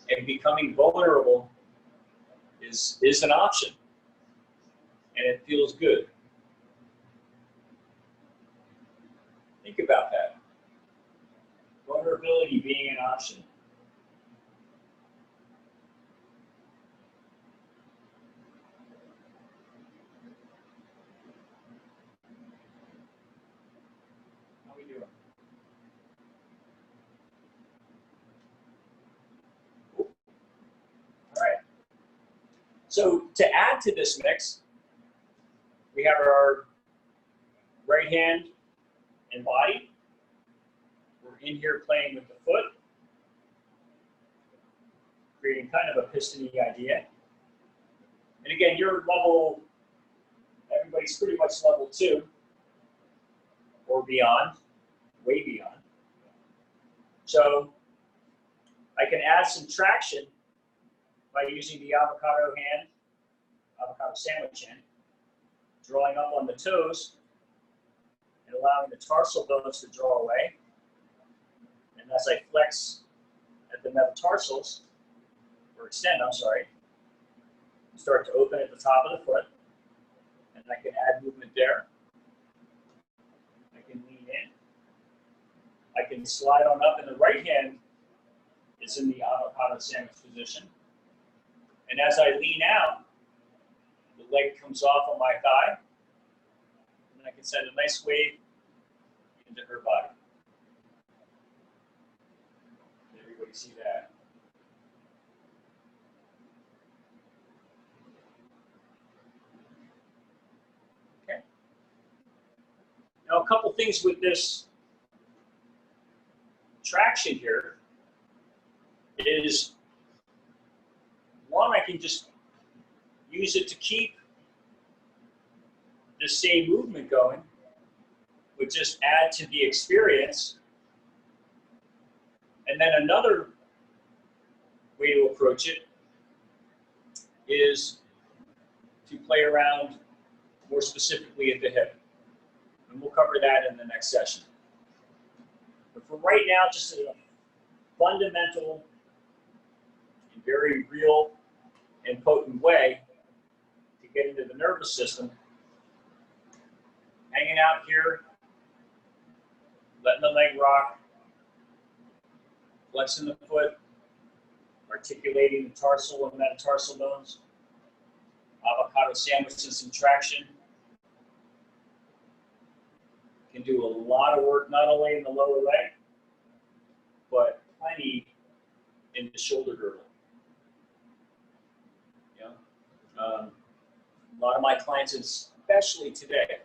[SPEAKER 1] and becoming vulnerable is an option, and it feels good. Think about that. Vulnerability being an option. How we doing? All right. So to add to this mix, we have our right hand and body. We're in here playing with the foot, creating kind of a piston-y idea. And again, your level, everybody's pretty much level 2 or beyond, way beyond. So I can add some traction by using the avocado sandwich hand, drawing up on the toes and allowing the tarsal bones to draw away. And as I flex at the metatarsals, or extend, I'm sorry, start to open at the top of the foot, and I can add movement there. I can lean in. I can slide on up, and the right hand is in the avocado sandwich position. And as I lean out, the leg comes off on my thigh, and I can send a nice wave into her body. Everybody see that? Now, a couple things with this traction here is, one, I can just use it to keep the same movement going, but just add to the experience. And then another way to approach it is to play around more specifically at the hip. And we'll cover that in the next session. But for right now, just a fundamental and very real and potent way to get into the nervous system. Hanging out here, letting the leg rock, flexing the foot, articulating the tarsal and metatarsal bones, avocado sandwich and some traction. Can do a lot of work not only in the lower leg, but plenty in the shoulder girdle. A lot of my clients, especially today,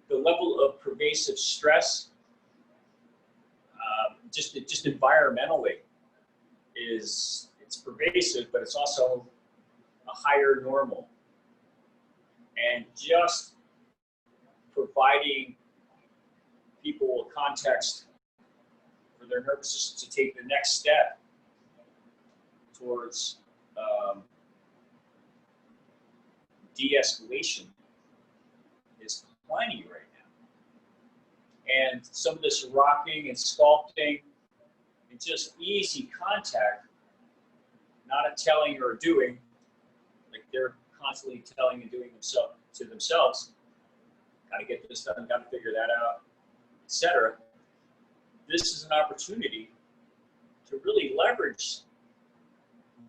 [SPEAKER 1] the level of pervasive stress, just environmentally, it's pervasive, but it's also a higher normal. And just providing people a context for their nervous system to take the next step towards de-escalation is plenty right now. And some of this rocking and sculpting and just easy contact, not a telling or a doing, like they're constantly telling and doing to themselves, got to get this done, got to figure that out, etc. This is an opportunity to really leverage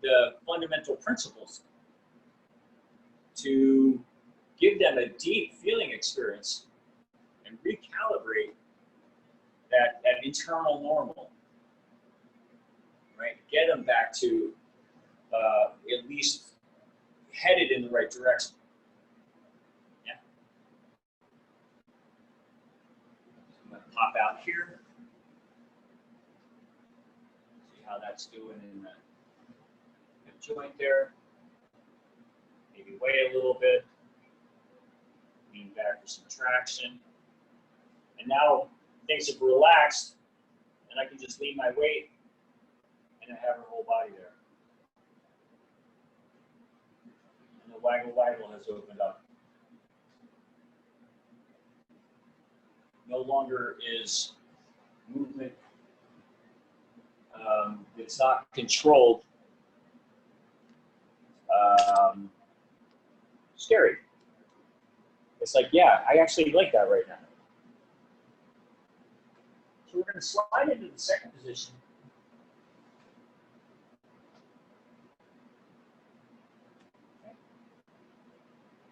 [SPEAKER 1] the fundamental principles to give them a deep feeling experience and recalibrate that internal normal, right? Get them back to at least headed in the right direction. Yeah. I'm going to pop out here. See how that's doing in the hip joint there. Maybe weigh a little bit. Lean back for some traction. And now things have relaxed, and I can just lean my weight, and I have her whole body there. And the waggle has opened up. No longer is movement that's not controlled scary. It's like, yeah, I actually like that right now. So we're going to slide into the second position.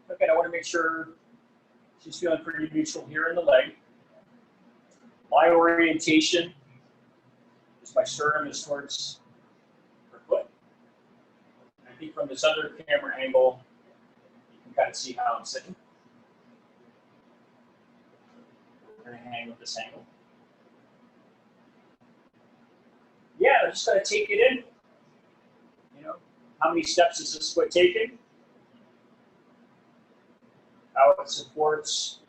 [SPEAKER 1] Okay, I want to make sure she's feeling pretty neutral here in the leg. My orientation is my sternum is towards her foot. I think from this other camera angle, you can kind of see how I'm sitting. We're going to hang with this angle. Yeah, I just got to take it in. You know, how many steps is this foot taking? How it supports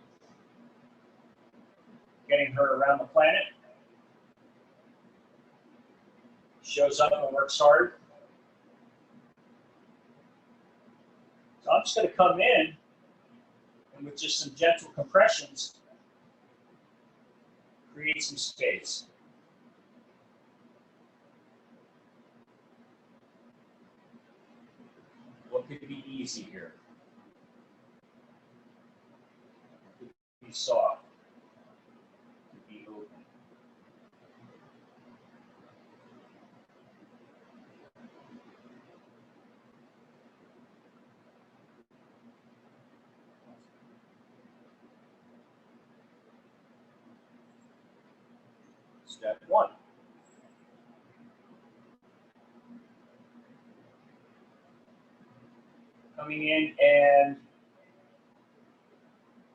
[SPEAKER 1] getting her around the planet. Shows up and works hard. So I'm just going to come in and with just some gentle compressions, create some space. What could be easy here? What could be soft? What could be open? Step one. Coming in and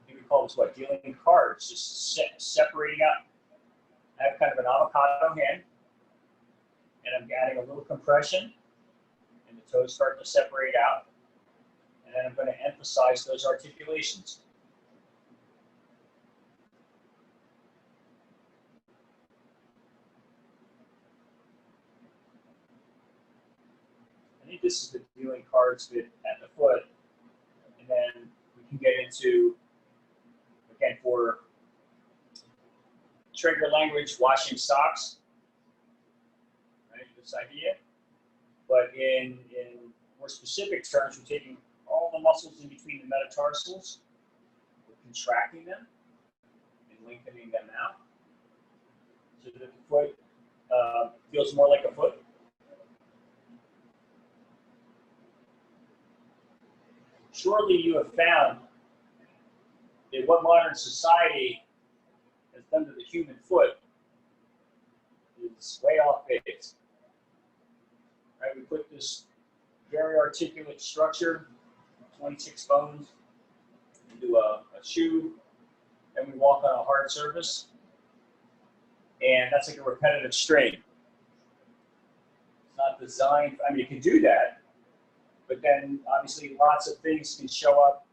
[SPEAKER 1] maybe call this what, dealing cards, just separating out. I have kind of an avocado hand, and I'm adding a little compression, and the toes start to separate out. And then I'm going to emphasize those articulations. I think this is the dealing cards bit at the foot, and then we can get into, again, for trigger language, washing socks, right, this idea. But in more specific terms, we're taking all the muscles in between the metatarsals, we're contracting them and lengthening them out so that the foot feels more like a foot. Surely you have found that what modern society has done to the human foot is way off base. Right? We put this very articulate structure, 26 bones, into a shoe, and we walk on a hard surface, and that's like a repetitive strain. It's not designed, I mean, it can do that, but then obviously lots of things can show up.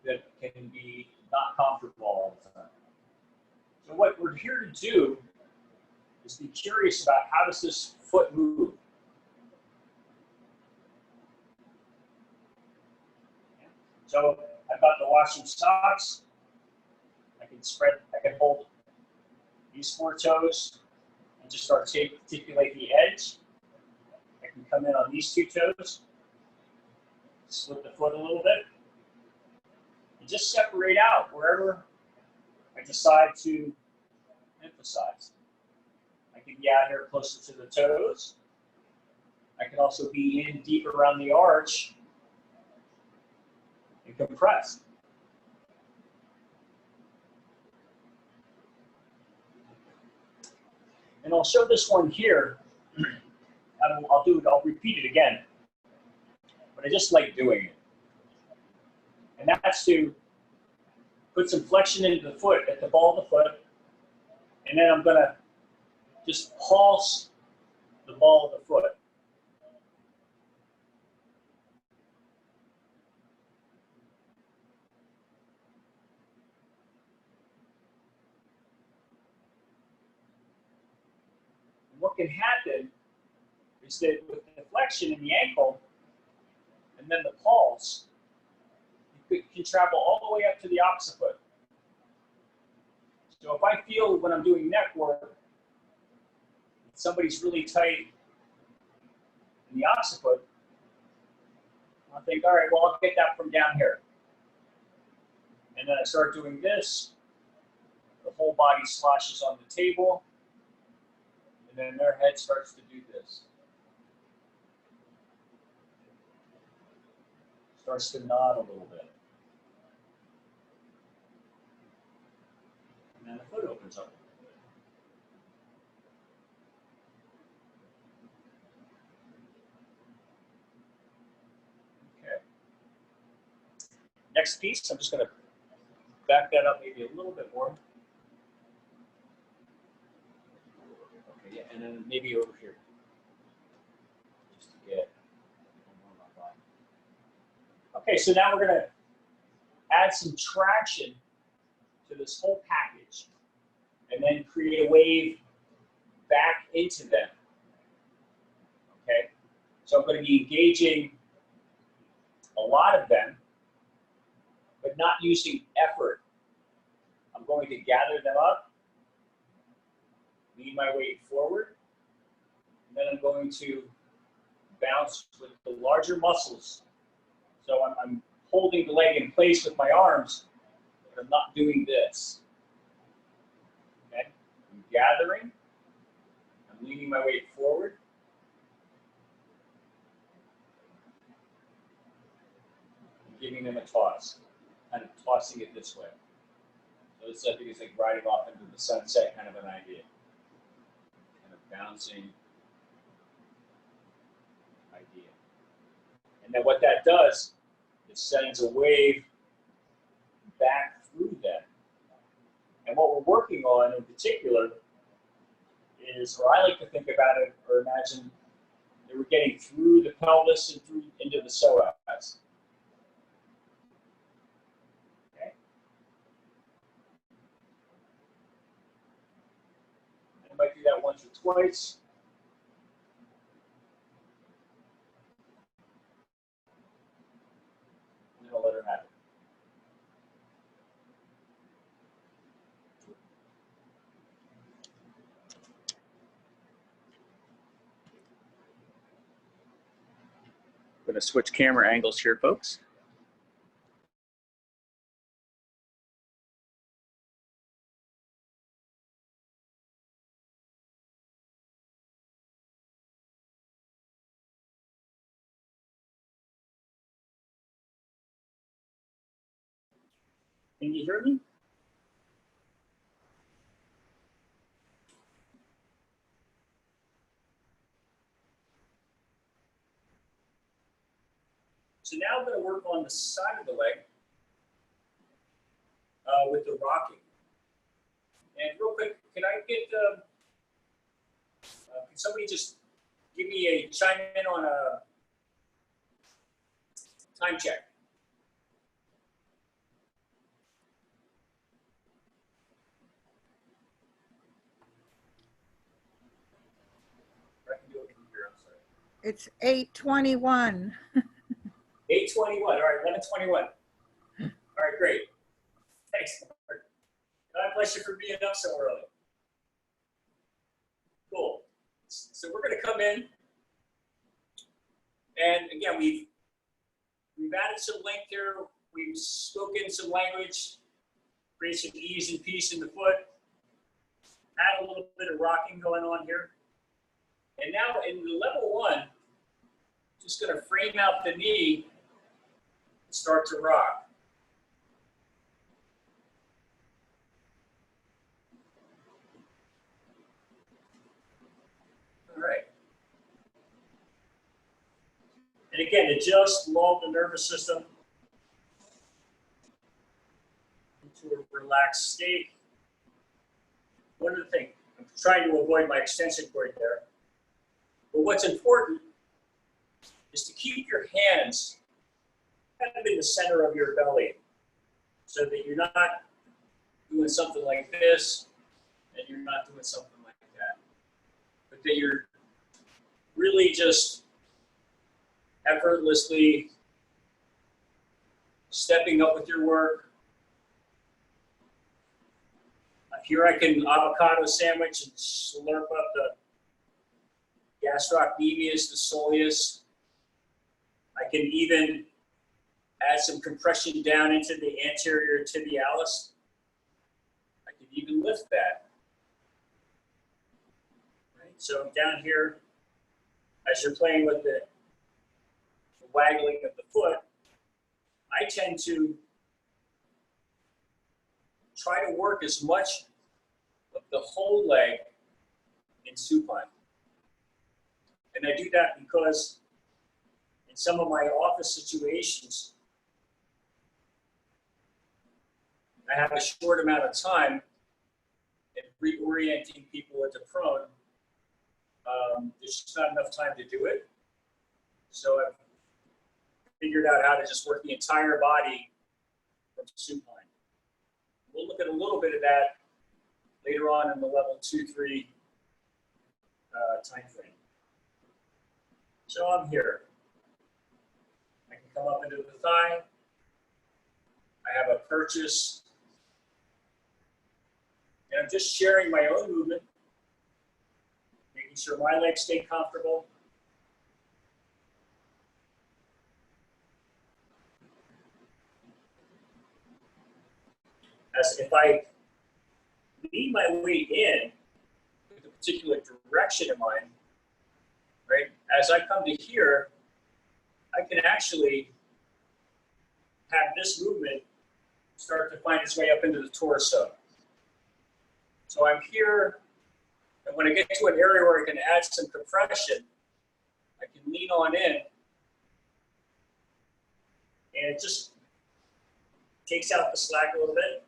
[SPEAKER 1] That can be not comfortable all the time. So what we're here to do is be curious about how does this foot move. So I've got the washing socks. I can hold these 4 toes and just articulate the edge. I can come in on these 2 toes, slip the foot a little bit, and just separate out wherever I decide to emphasize. I can be out here closer to the toes. I can also be in deep around the arch and compress. And I'll show this one here. I'll repeat it again, but I just like doing it. And that's to put some flexion into the foot, at the ball of the foot, and then I'm gonna just pulse the ball of the foot. And what can happen is that with the flexion in the ankle and then the pulse, you can travel all the way up to the occiput. So if I feel when I'm doing neck work, somebody's really tight in the occiput, I'll think, all right, well, I'll get that from down here. And then I start doing this, the whole body sloshes on the table, and then their head starts to do this. Starts to nod a little bit. And then the foot opens up. Okay. Next piece, I'm just going to back that up maybe a little bit more. Okay, yeah, and then maybe over here. Just to get one more on my body. Okay, so now we're going to add some traction to this whole package and then create a wave back into them. Okay, so I'm going to be engaging a lot of them, but not using effort. I'm going to gather them up, lean my weight forward, and then I'm going to bounce with the larger muscles. So I'm holding the leg in place with my arms, but I'm not doing this. Okay? I'm gathering, I'm leaning my weight forward, and giving them a toss, kind of tossing it this way. So this I think is like riding off into the sunset kind of an idea. Kind of bouncing idea. And then what that does, it sends a wave back through them. And what we're working on in particular is, or I like to think about it or imagine that we're getting through the pelvis and through into the psoas. Okay. I might do that once or twice. And then I'll let her have it. Going to switch camera angles here, folks. Can you hear me? So now I'm going to work on the side of the leg with the rocking. And real quick, can I get, can somebody just give me a chime in on a time check? I can do it from here, I'm sorry.
[SPEAKER 2] It's 8:21.
[SPEAKER 1] 8:21, all right, 11:21. All right, great. Thanks. God bless you for being up so early. Cool. So we're going to come in, and again, we've added some length here. We've spoken some language, create some ease and peace in the foot. Add a little bit of rocking going on here. And now in the level one, just going to frame out the knee and start to rock. All right. And again, it just lulled the nervous system into a relaxed state. One of the things, I'm trying to avoid my extension cord there. But what's important is to keep your hands kind of in the center of your belly so that you're not doing something like this and you're not doing something like that. But that you're really just effortlessly stepping up with your work. Here I can avocado sandwich and slurp up the gastrocnemius, the soleus. I can even add some compression down into the anterior tibialis. I can even lift that. Right? So down here, as you're playing with the waggling of the foot, I tend to try to work as much of the whole leg in supine. And I do that because in some of my office situations, I have a short amount of time in reorienting people into prone. There's just not enough time to do it. So I've figured out how to just work the entire body from supine. We'll look at a little bit of that later on in the level 2-3 time frame. So I'm here. I can come up into the thigh. I have a purchase. And I'm just sharing my own movement, making sure my legs stay comfortable. As if I lead my weight in with a particular direction in mind, right? As I come to here, I can actually have this movement start to find its way up into the torso. So I'm here, and when I get to an area where I can add some compression, I can lean on in it just takes out the slack a little bit,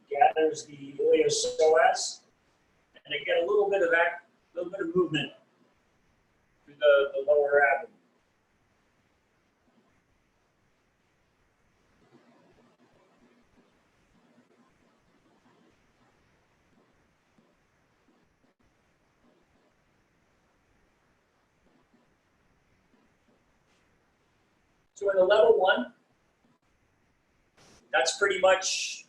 [SPEAKER 1] gathers the iliopsoas, and I get a little bit of movement through the lower abdomen. So in the level 1, that's pretty much,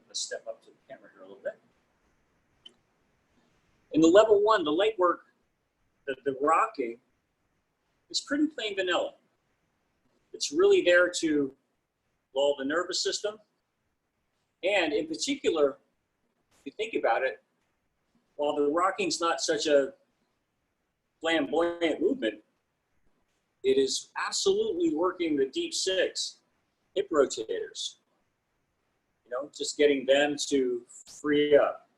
[SPEAKER 1] let's step up to the camera here a little bit. In the level 1, the leg work, the rocking is pretty plain vanilla. It's really there to lull the nervous system. And in particular, if you think about it, while the rocking's not such a flamboyant movement, it is absolutely working the deep 6 hip rotators. You know, just getting them to free up.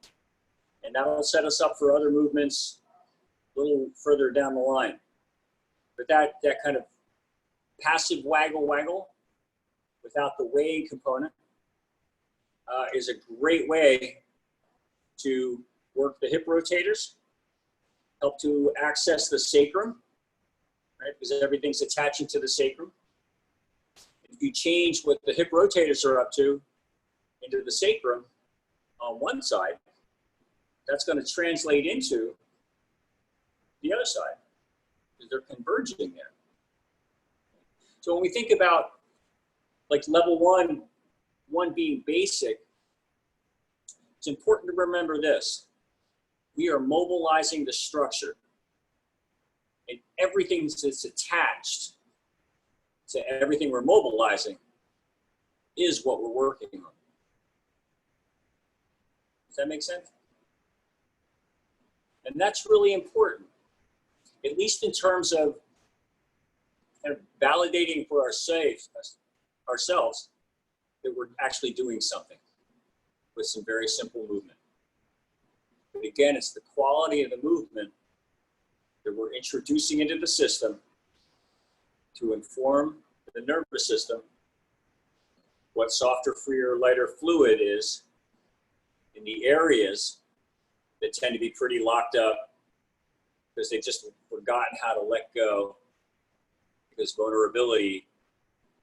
[SPEAKER 1] And that'll set us up for other movements a little further down the line. But that kind of passive waggle without the weighing component is a great way to work the hip rotators, help to access the sacrum, right? Because everything's attaching to the sacrum. If you change what the hip rotators are up to into the sacrum on one side, that's going to translate into the other side because they're converging there. So when we think about like level 1 being basic, it's important to remember this. We are mobilizing the structure, and everything that's attached to everything we're mobilizing is what we're working on. Does that make sense? And that's really important, at least in terms of kind of validating for ourselves that we're actually doing something with some very simple movement. But again, it's the quality of the movement that we're introducing into the system to inform the nervous system what softer, freer, lighter fluid is in the areas that tend to be pretty locked up because they've just forgotten how to let go because vulnerability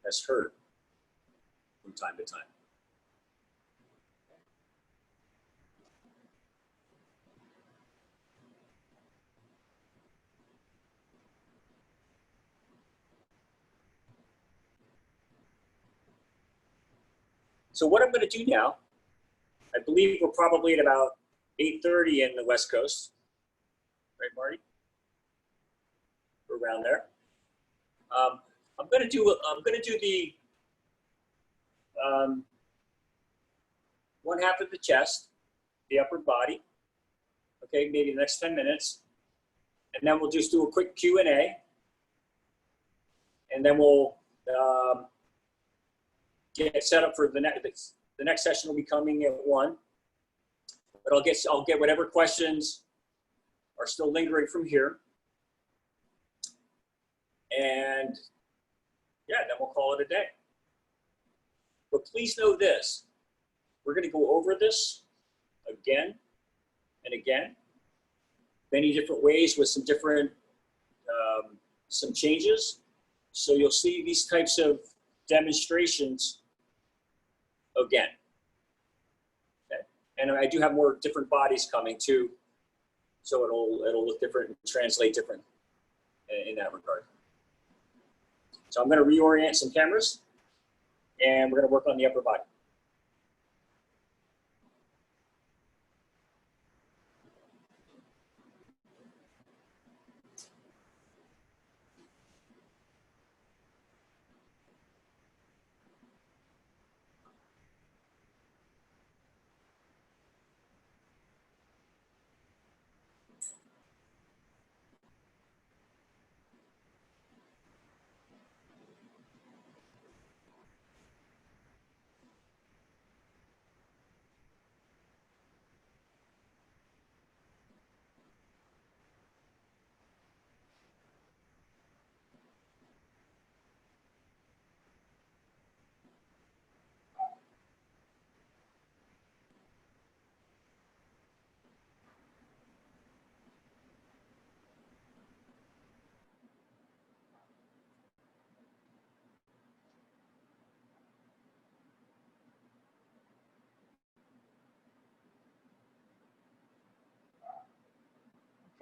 [SPEAKER 1] has hurt from time to time. So what I'm going to do now, I believe we're probably at about 8:30 in the West Coast, right, Marty? We're around there. I'm going to do the one half of the chest, the upper body. Okay, maybe the next 10 minutes, and then we'll just do a quick Q&A, and then we'll get set up for the next session. Will be coming at 1. But I'll get whatever questions are still lingering from here. And yeah, then we'll call it a day. But please know this, we're going to go over this again and again, many different ways with some different, some changes. So you'll see these types of demonstrations again. And I do have more different bodies coming too, so it'll look different and translate different in that regard. So I'm going to reorient some cameras, and we're going to work on the upper body.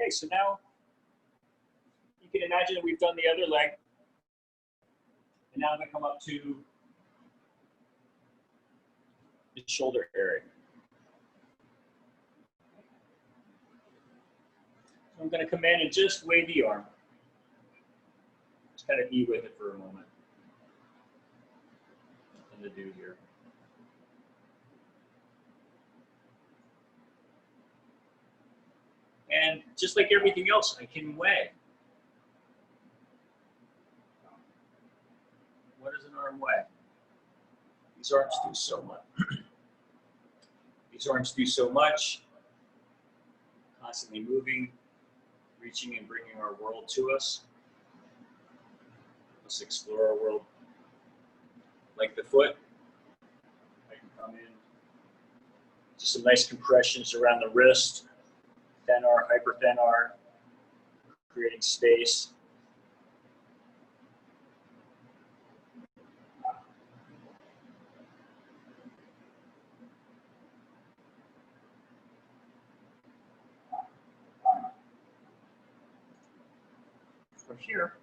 [SPEAKER 1] Okay, so now you can imagine that we've done the other leg. And now I'm going to come up to the shoulder area. So I'm going to come in and just wave the arm. Just kind of be with it for a moment. Nothing to do here. And just like everything else, I can weigh. What does an arm weigh? These arms do so much. These arms do so much. Constantly moving, reaching and bringing our world to us. Let's explore our world. Like the foot, I can come in. Just some nice compressions around the wrist. Thenar, hyperthenar, creating space. From here,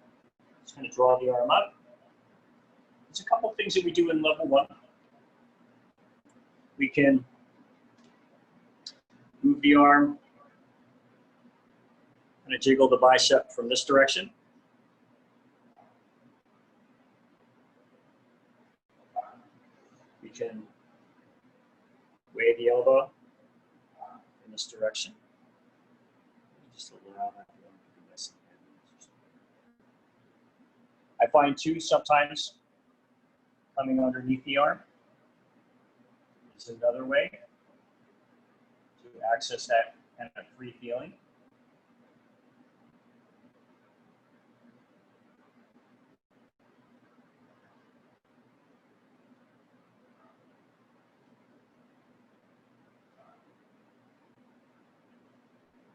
[SPEAKER 1] just going to draw the arm up. There's a couple things that we do in level 1. We can move the arm, kind of jiggle the bicep from this direction. We can wave the elbow in this direction. Just allow that. I find too sometimes coming underneath the arm is another way to access that kind of free feeling.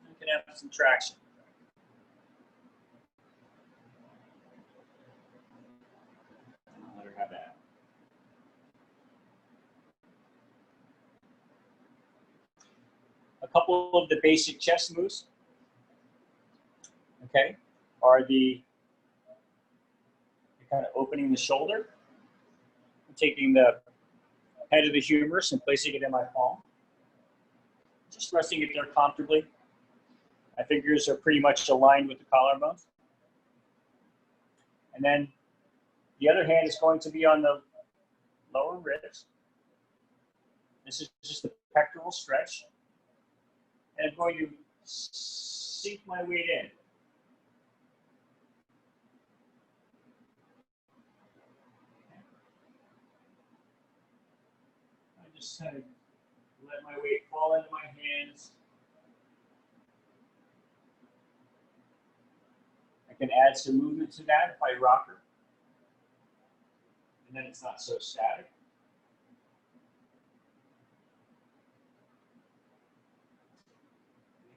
[SPEAKER 1] You can have some traction. Let her have that. A couple of the basic chest moves, okay, are the kind of opening the shoulder, taking the head of the humerus and placing it in my palm, just resting it there comfortably. My fingers are pretty much aligned with the collarbone. And then the other hand is going to be on the lower ribs. This is just a pectoral stretch. And I'm going to sink my weight in. I just kind of let my weight fall into my hands. I can add some movement to that if I rock her. And then it's not so static.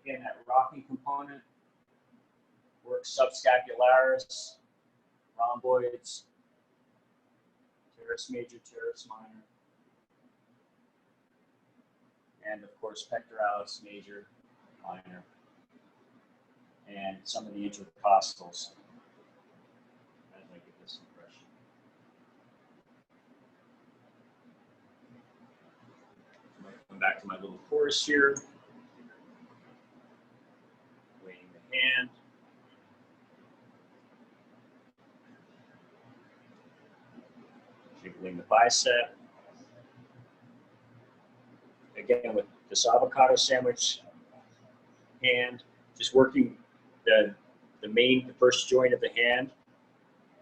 [SPEAKER 1] Again, that rocking component works subscapularis, rhomboids, teres major, teres minor, and of course pectoralis major, minor, and some of the intercostals, as I get this impression. I might come back to my little chorus here. Weighing the hand. Jiggling the bicep. Again, with this avocado sandwich hand, just working the first joint of the hand.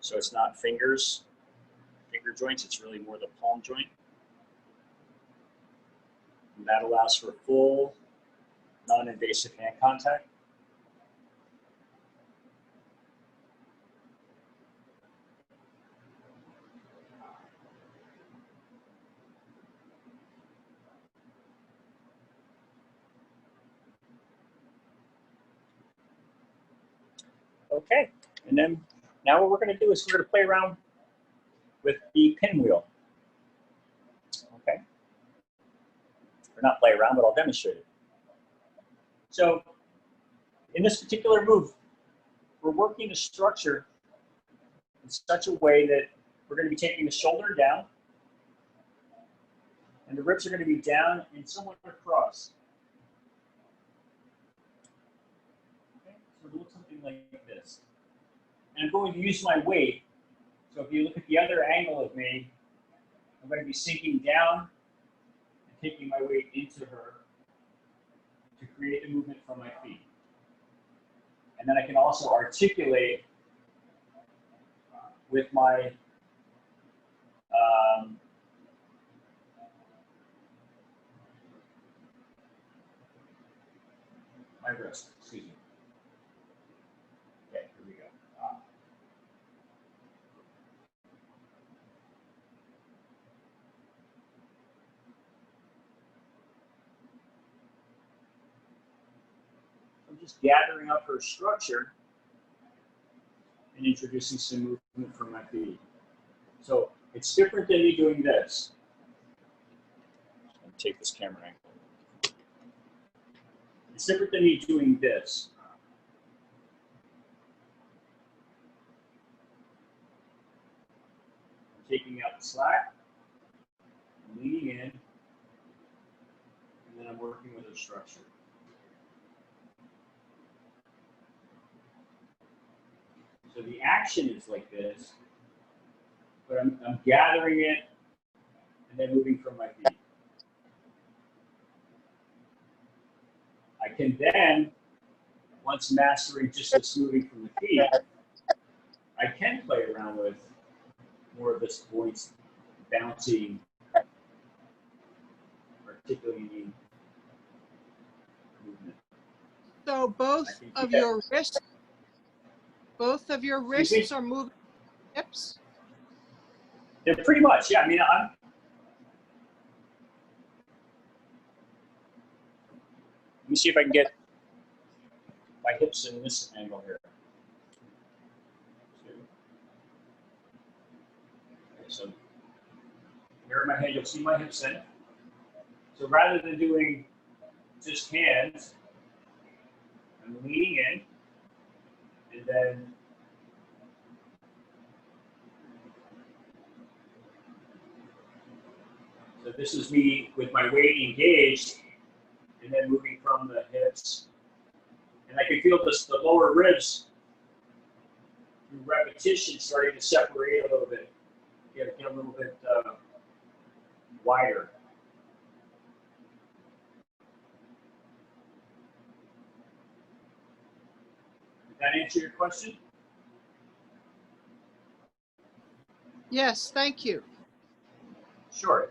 [SPEAKER 1] So it's not finger joints, it's really more the palm joint. And that allows for full, non-invasive hand contact. Okay, and then now what we're going to do is we're going to play around with the pinwheel. Okay, or not play around, but I'll demonstrate it. So In this particular move, we're working the structure in such a way that we're going to be taking the shoulder down, and the ribs are going to be down and somewhat across. Okay, so it'll look something like this. And I'm going to use my weight. So if you look at the other angle of me, I'm going to be sinking down and taking my weight into her to create the movement from my feet. And then I can also articulate with my my wrist, excuse me. Okay, here we go. I'm just gathering up her structure and introducing some movement from my feet. So it's different than me doing this. I'm going to take this camera angle. It's different than me doing this. I'm taking out the slack, I'm leaning in, and then I'm working with her structure. So the action is like this, but I'm gathering it and then moving from my feet. I can then, once mastering just this moving from the feet, I can play around with more of this voice, bouncing, articulating movement.
[SPEAKER 4] So both of your wrists are moving hips?
[SPEAKER 1] Yeah, pretty much, yeah. I mean, let me see if I can get my hips in this angle here. Okay, so here in my head, you'll see my hips in. So rather than doing just hands, I'm leaning in, and then so this is me with my weight engaged, and then moving from the hips. And I can feel this, the lower ribs through repetition starting to separate a little bit, get a little bit wider. Did that answer your question?
[SPEAKER 4] Yes, thank you.
[SPEAKER 1] Sure.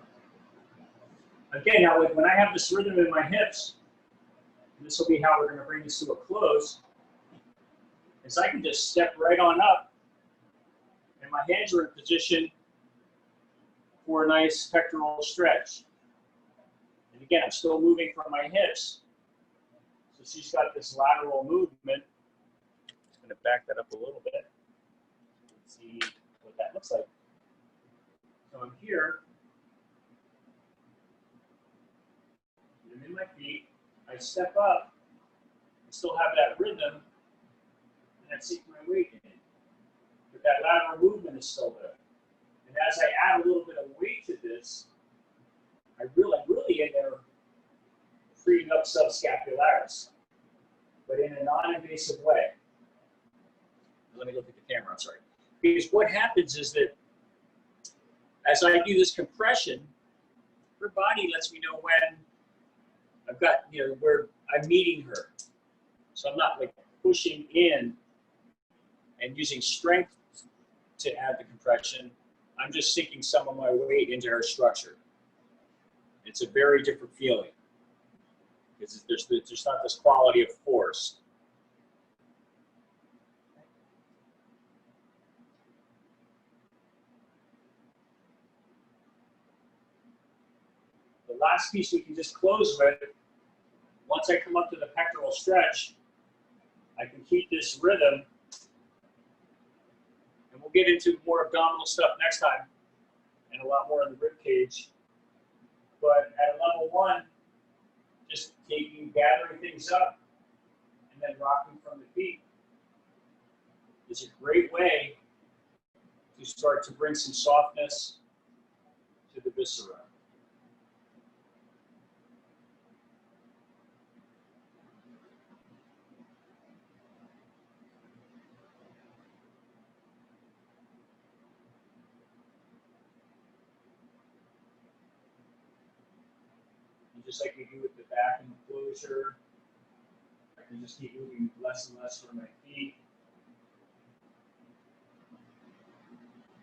[SPEAKER 1] Again, now when I have this rhythm in my hips, and this will be how we're going to bring this to a close, is I can just step right on up, and my hands are in position for a nice pectoral stretch. And again, I'm still moving from my hips. So she's got this lateral movement. I'm going to back that up a little bit and see what that looks like. So I'm here. I'm in my feet. I step up. I still have that rhythm. And I sink my weight in. But that lateral movement is still there. And as I add a little bit of weight to this, I'm really in there freeing up subscapularis, but in a non-invasive way. Let me look at the camera, I'm sorry. Because what happens is that as I do this compression, her body lets me know when I've got, where I'm meeting her. So I'm not like pushing in and using strength to add the compression. I'm just sinking some of my weight into her structure. It's a very different feeling. Because there's not this quality of force. The last piece we can just close with, once I come up to the pectoral stretch, I can keep this rhythm, and we'll get into more abdominal stuff next time, and a lot more in the rib cage. But at level 1, just gathering things up and then rocking from the feet is a great way to start to bring some softness to the viscera. And just like we do with the back and the closure, I can just keep moving less and less from my feet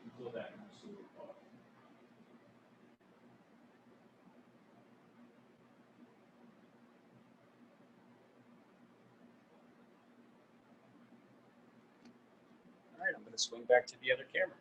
[SPEAKER 1] until that comes to a pause. All right, I'm going to swing back to the other camera.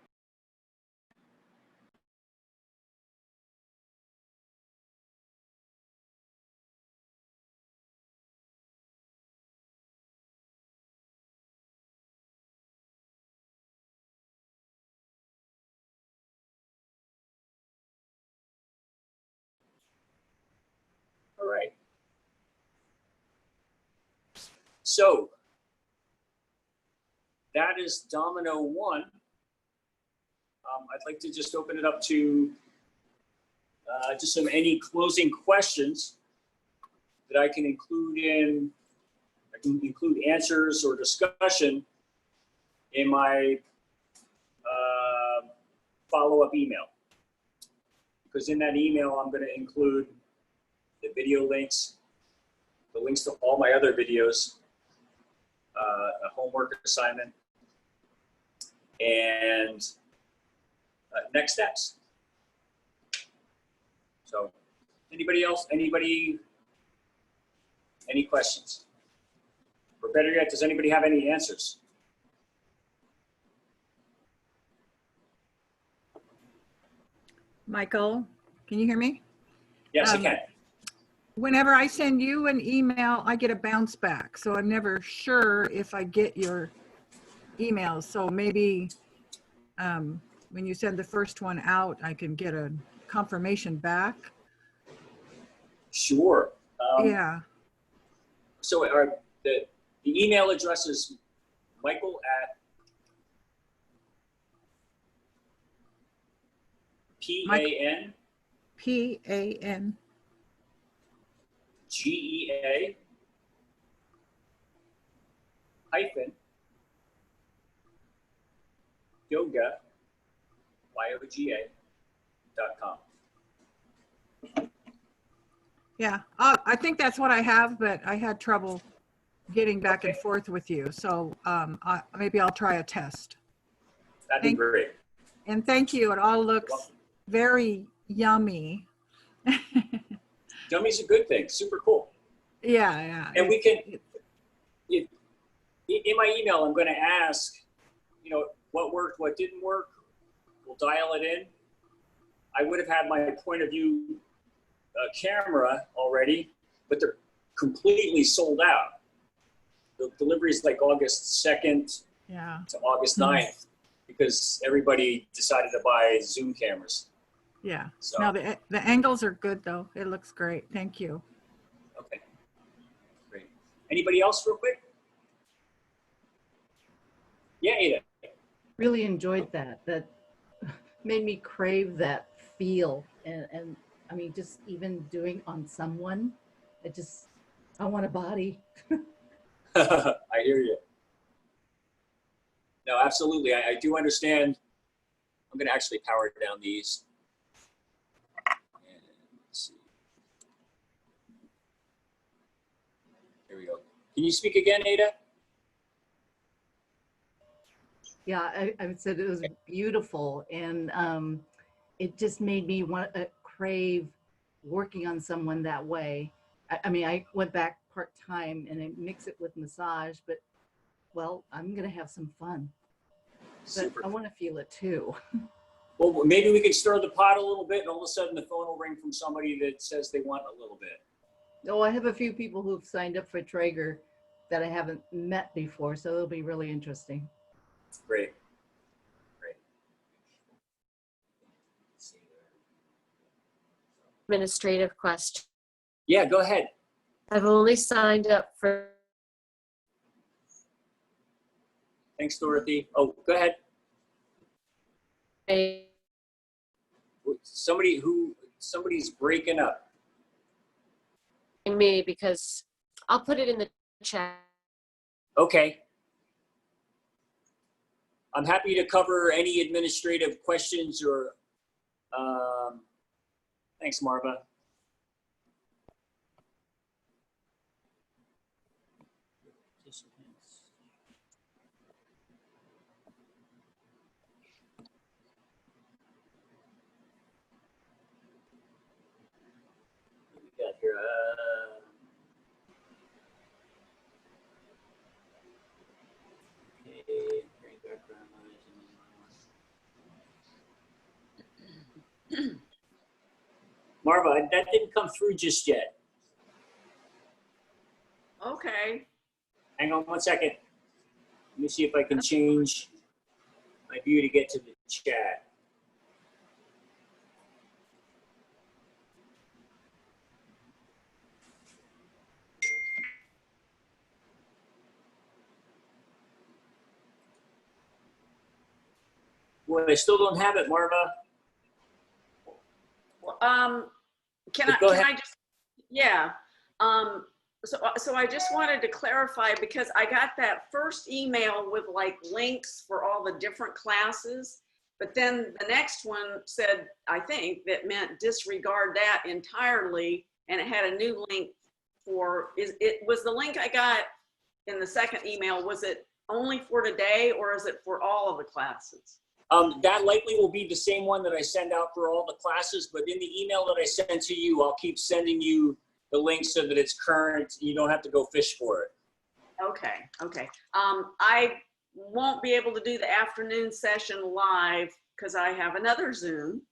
[SPEAKER 1] All right. So that is domino one. I'd like to just open it up to just any closing questions that I can include answers or discussion in my follow-up email. Because in that email, I'm going to include the video links, the links to all my other videos, a homework assignment, and next steps. So anybody else, any questions? Or better yet, does anybody have any answers?
[SPEAKER 2] Michael, can you hear me?
[SPEAKER 1] Yes, I can.
[SPEAKER 2] Whenever I send you an email, I get a bounce back. So I'm never sure if I get your emails. So maybe when you send the first one out, I can get a confirmation back.
[SPEAKER 1] Sure.
[SPEAKER 2] Yeah.
[SPEAKER 1] So the email address is Michael at PAN
[SPEAKER 2] PAN
[SPEAKER 1] GEA hyphen yoga YOGA.com.
[SPEAKER 2] Yeah, I think that's what I have, but I had trouble getting back and forth with you. So maybe I'll try a test.
[SPEAKER 1] That'd be great.
[SPEAKER 2] And thank you. It all looks very yummy.
[SPEAKER 1] Yummy's a good thing. Super cool.
[SPEAKER 2] Yeah, yeah.
[SPEAKER 1] And we can, in my email, I'm going to ask, what worked, what didn't work. We'll dial it in. I would have had my point of view camera already, but they're completely sold out. The delivery is like August 2nd to August 9th because everybody decided to buy Zoom cameras.
[SPEAKER 2] Yeah.
[SPEAKER 1] So.
[SPEAKER 2] No, the angles are good though. It looks great. Thank you.
[SPEAKER 1] Okay. Great. Anybody else real quick? Yeah, Ada.
[SPEAKER 3] Really enjoyed that. That made me crave that feel. And I mean, just even doing on someone, I want a body.
[SPEAKER 1] I hear you. No, absolutely. I do understand. I'm going to actually power down these. And let's see. Here we go. Can you speak again, Ada?
[SPEAKER 3] Yeah, I said it was beautiful, and it just made me want to crave working on someone that way. I mean, I went back part-time and I mix it with massage, but well, I'm gonna have some fun. But
[SPEAKER 1] Super.
[SPEAKER 3] I want to feel it too.
[SPEAKER 1] Well, maybe we could stir the pot a little bit, and all of a sudden the phone will ring from somebody that says they want a little bit.
[SPEAKER 3] Oh, I have a few people who've signed up for Traeger that I haven't met before, so it'll be really interesting.
[SPEAKER 1] Great. Great.
[SPEAKER 11] Administrative question.
[SPEAKER 1] Yeah, go ahead.
[SPEAKER 11] I've only signed up for
[SPEAKER 1] Thanks, Dorothy. Oh, go ahead. Somebody's breaking up.
[SPEAKER 11] Me, because I'll put it in the chat.
[SPEAKER 1] Okay. I'm happy to cover any administrative questions or, thanks, Marva. What we got here? Okay, great background noise. Marva, that didn't come through just yet.
[SPEAKER 5] Okay.
[SPEAKER 1] Hang on one second. Let me see if I can change my view to get to the chat. Well, I still don't have it, Marva.
[SPEAKER 5] Can
[SPEAKER 1] Go ahead.
[SPEAKER 5] I just, yeah. So I just wanted to clarify because I got that first email with like links for all the different classes, but then the next one said, I think that meant disregard that entirely, and it had a new link for, was the link I got in the second email, was it only for today or is it for all of the classes?
[SPEAKER 1] That likely will be the same one that I send out for all the classes, but in the email that I send to you, I'll keep sending you the link so that it's current. You don't have to go fish for it.
[SPEAKER 5] Okay, okay. I won't be able to do the afternoon session live because I have another Zoom,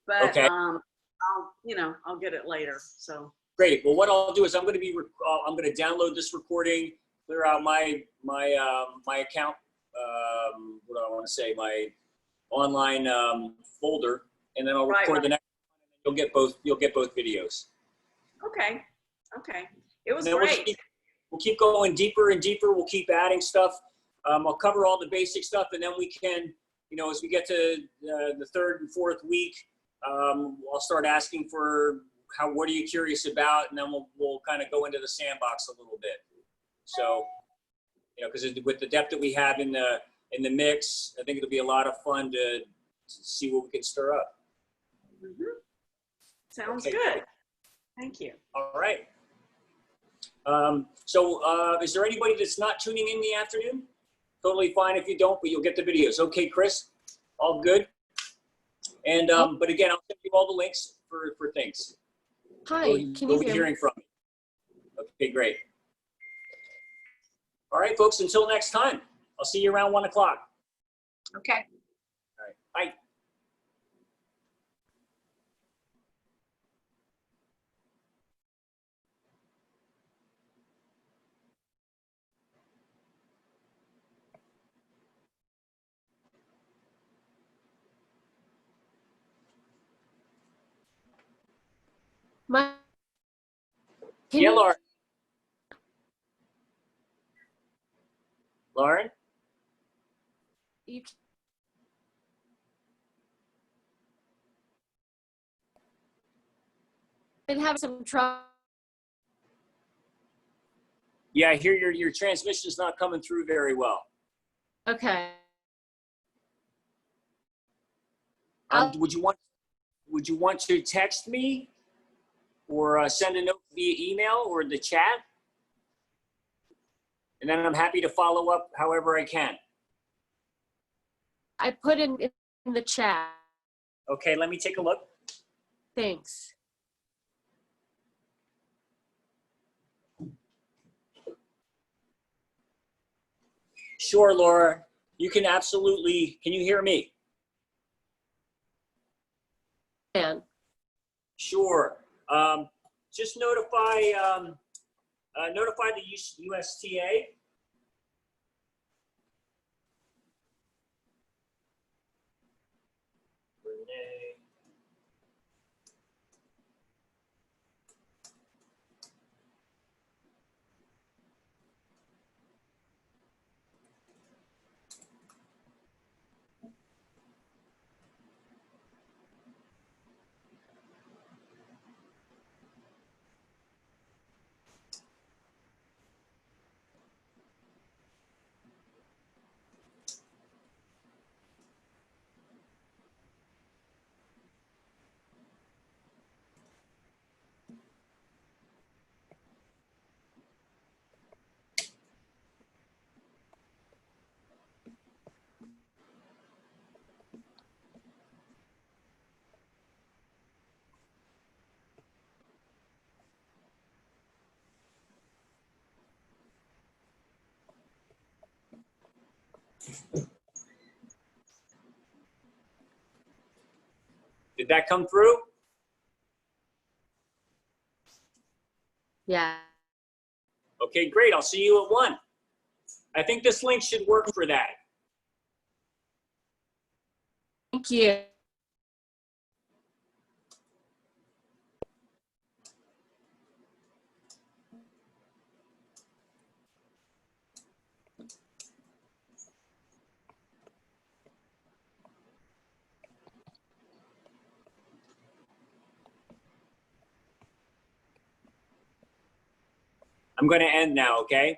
[SPEAKER 5] but
[SPEAKER 1] Okay.
[SPEAKER 5] I'll get it later. So
[SPEAKER 1] Great. Well, what I'll do is I'm going to download this recording, clear out my account. What do I want to say? My online folder, and then I'll record the next one. You'll get both videos.
[SPEAKER 5] okay. It was
[SPEAKER 1] And then
[SPEAKER 5] great.
[SPEAKER 1] We'll keep going deeper and deeper. We'll keep adding stuff. I'll cover all the basic stuff, and then we can, as we get to the third and fourth week, I'll start asking for what are you curious about, and then we'll kind of go into the sandbox a little bit. So, because with the depth that we have in the mix, I think it'll be a lot of fun to see what we can stir up.
[SPEAKER 5] Mm-hmm. Sounds
[SPEAKER 1] Okay.
[SPEAKER 5] good. Thank you.
[SPEAKER 1] All right. Is there anybody that's not tuning in the afternoon? Totally fine if you don't, but you'll get the videos. Okay, Chris, all good. And but again, I'll send you all the links for things.
[SPEAKER 11] Hi, can
[SPEAKER 1] We'll
[SPEAKER 11] you
[SPEAKER 1] be
[SPEAKER 11] hear
[SPEAKER 1] hearing
[SPEAKER 11] me?
[SPEAKER 1] from you. Okay, great. All right, folks. Until next time, I'll see you around 1 o'clock.
[SPEAKER 6] Okay.
[SPEAKER 1] All right. Bye. Yeah, Lauren. Lauren?
[SPEAKER 11] Been having some trouble.
[SPEAKER 1] Yeah, I hear your transmission is not coming through very well.
[SPEAKER 11] Okay.
[SPEAKER 1] Would you want to text me or send a note via email or the chat? And then I'm happy to follow up however I can.
[SPEAKER 11] I put in the chat.
[SPEAKER 1] Okay, let me take a look.
[SPEAKER 11] Thanks.
[SPEAKER 1] Sure, Laura. You can absolutely. Can you hear me?
[SPEAKER 11] And
[SPEAKER 1] Sure. Just notify the USTA. Renee. Did that come through?
[SPEAKER 11] Yeah.
[SPEAKER 1] Okay, great. I'll see you at 1. I think this link should work for that.
[SPEAKER 11] Thank you.
[SPEAKER 1] I'm going to end now, okay?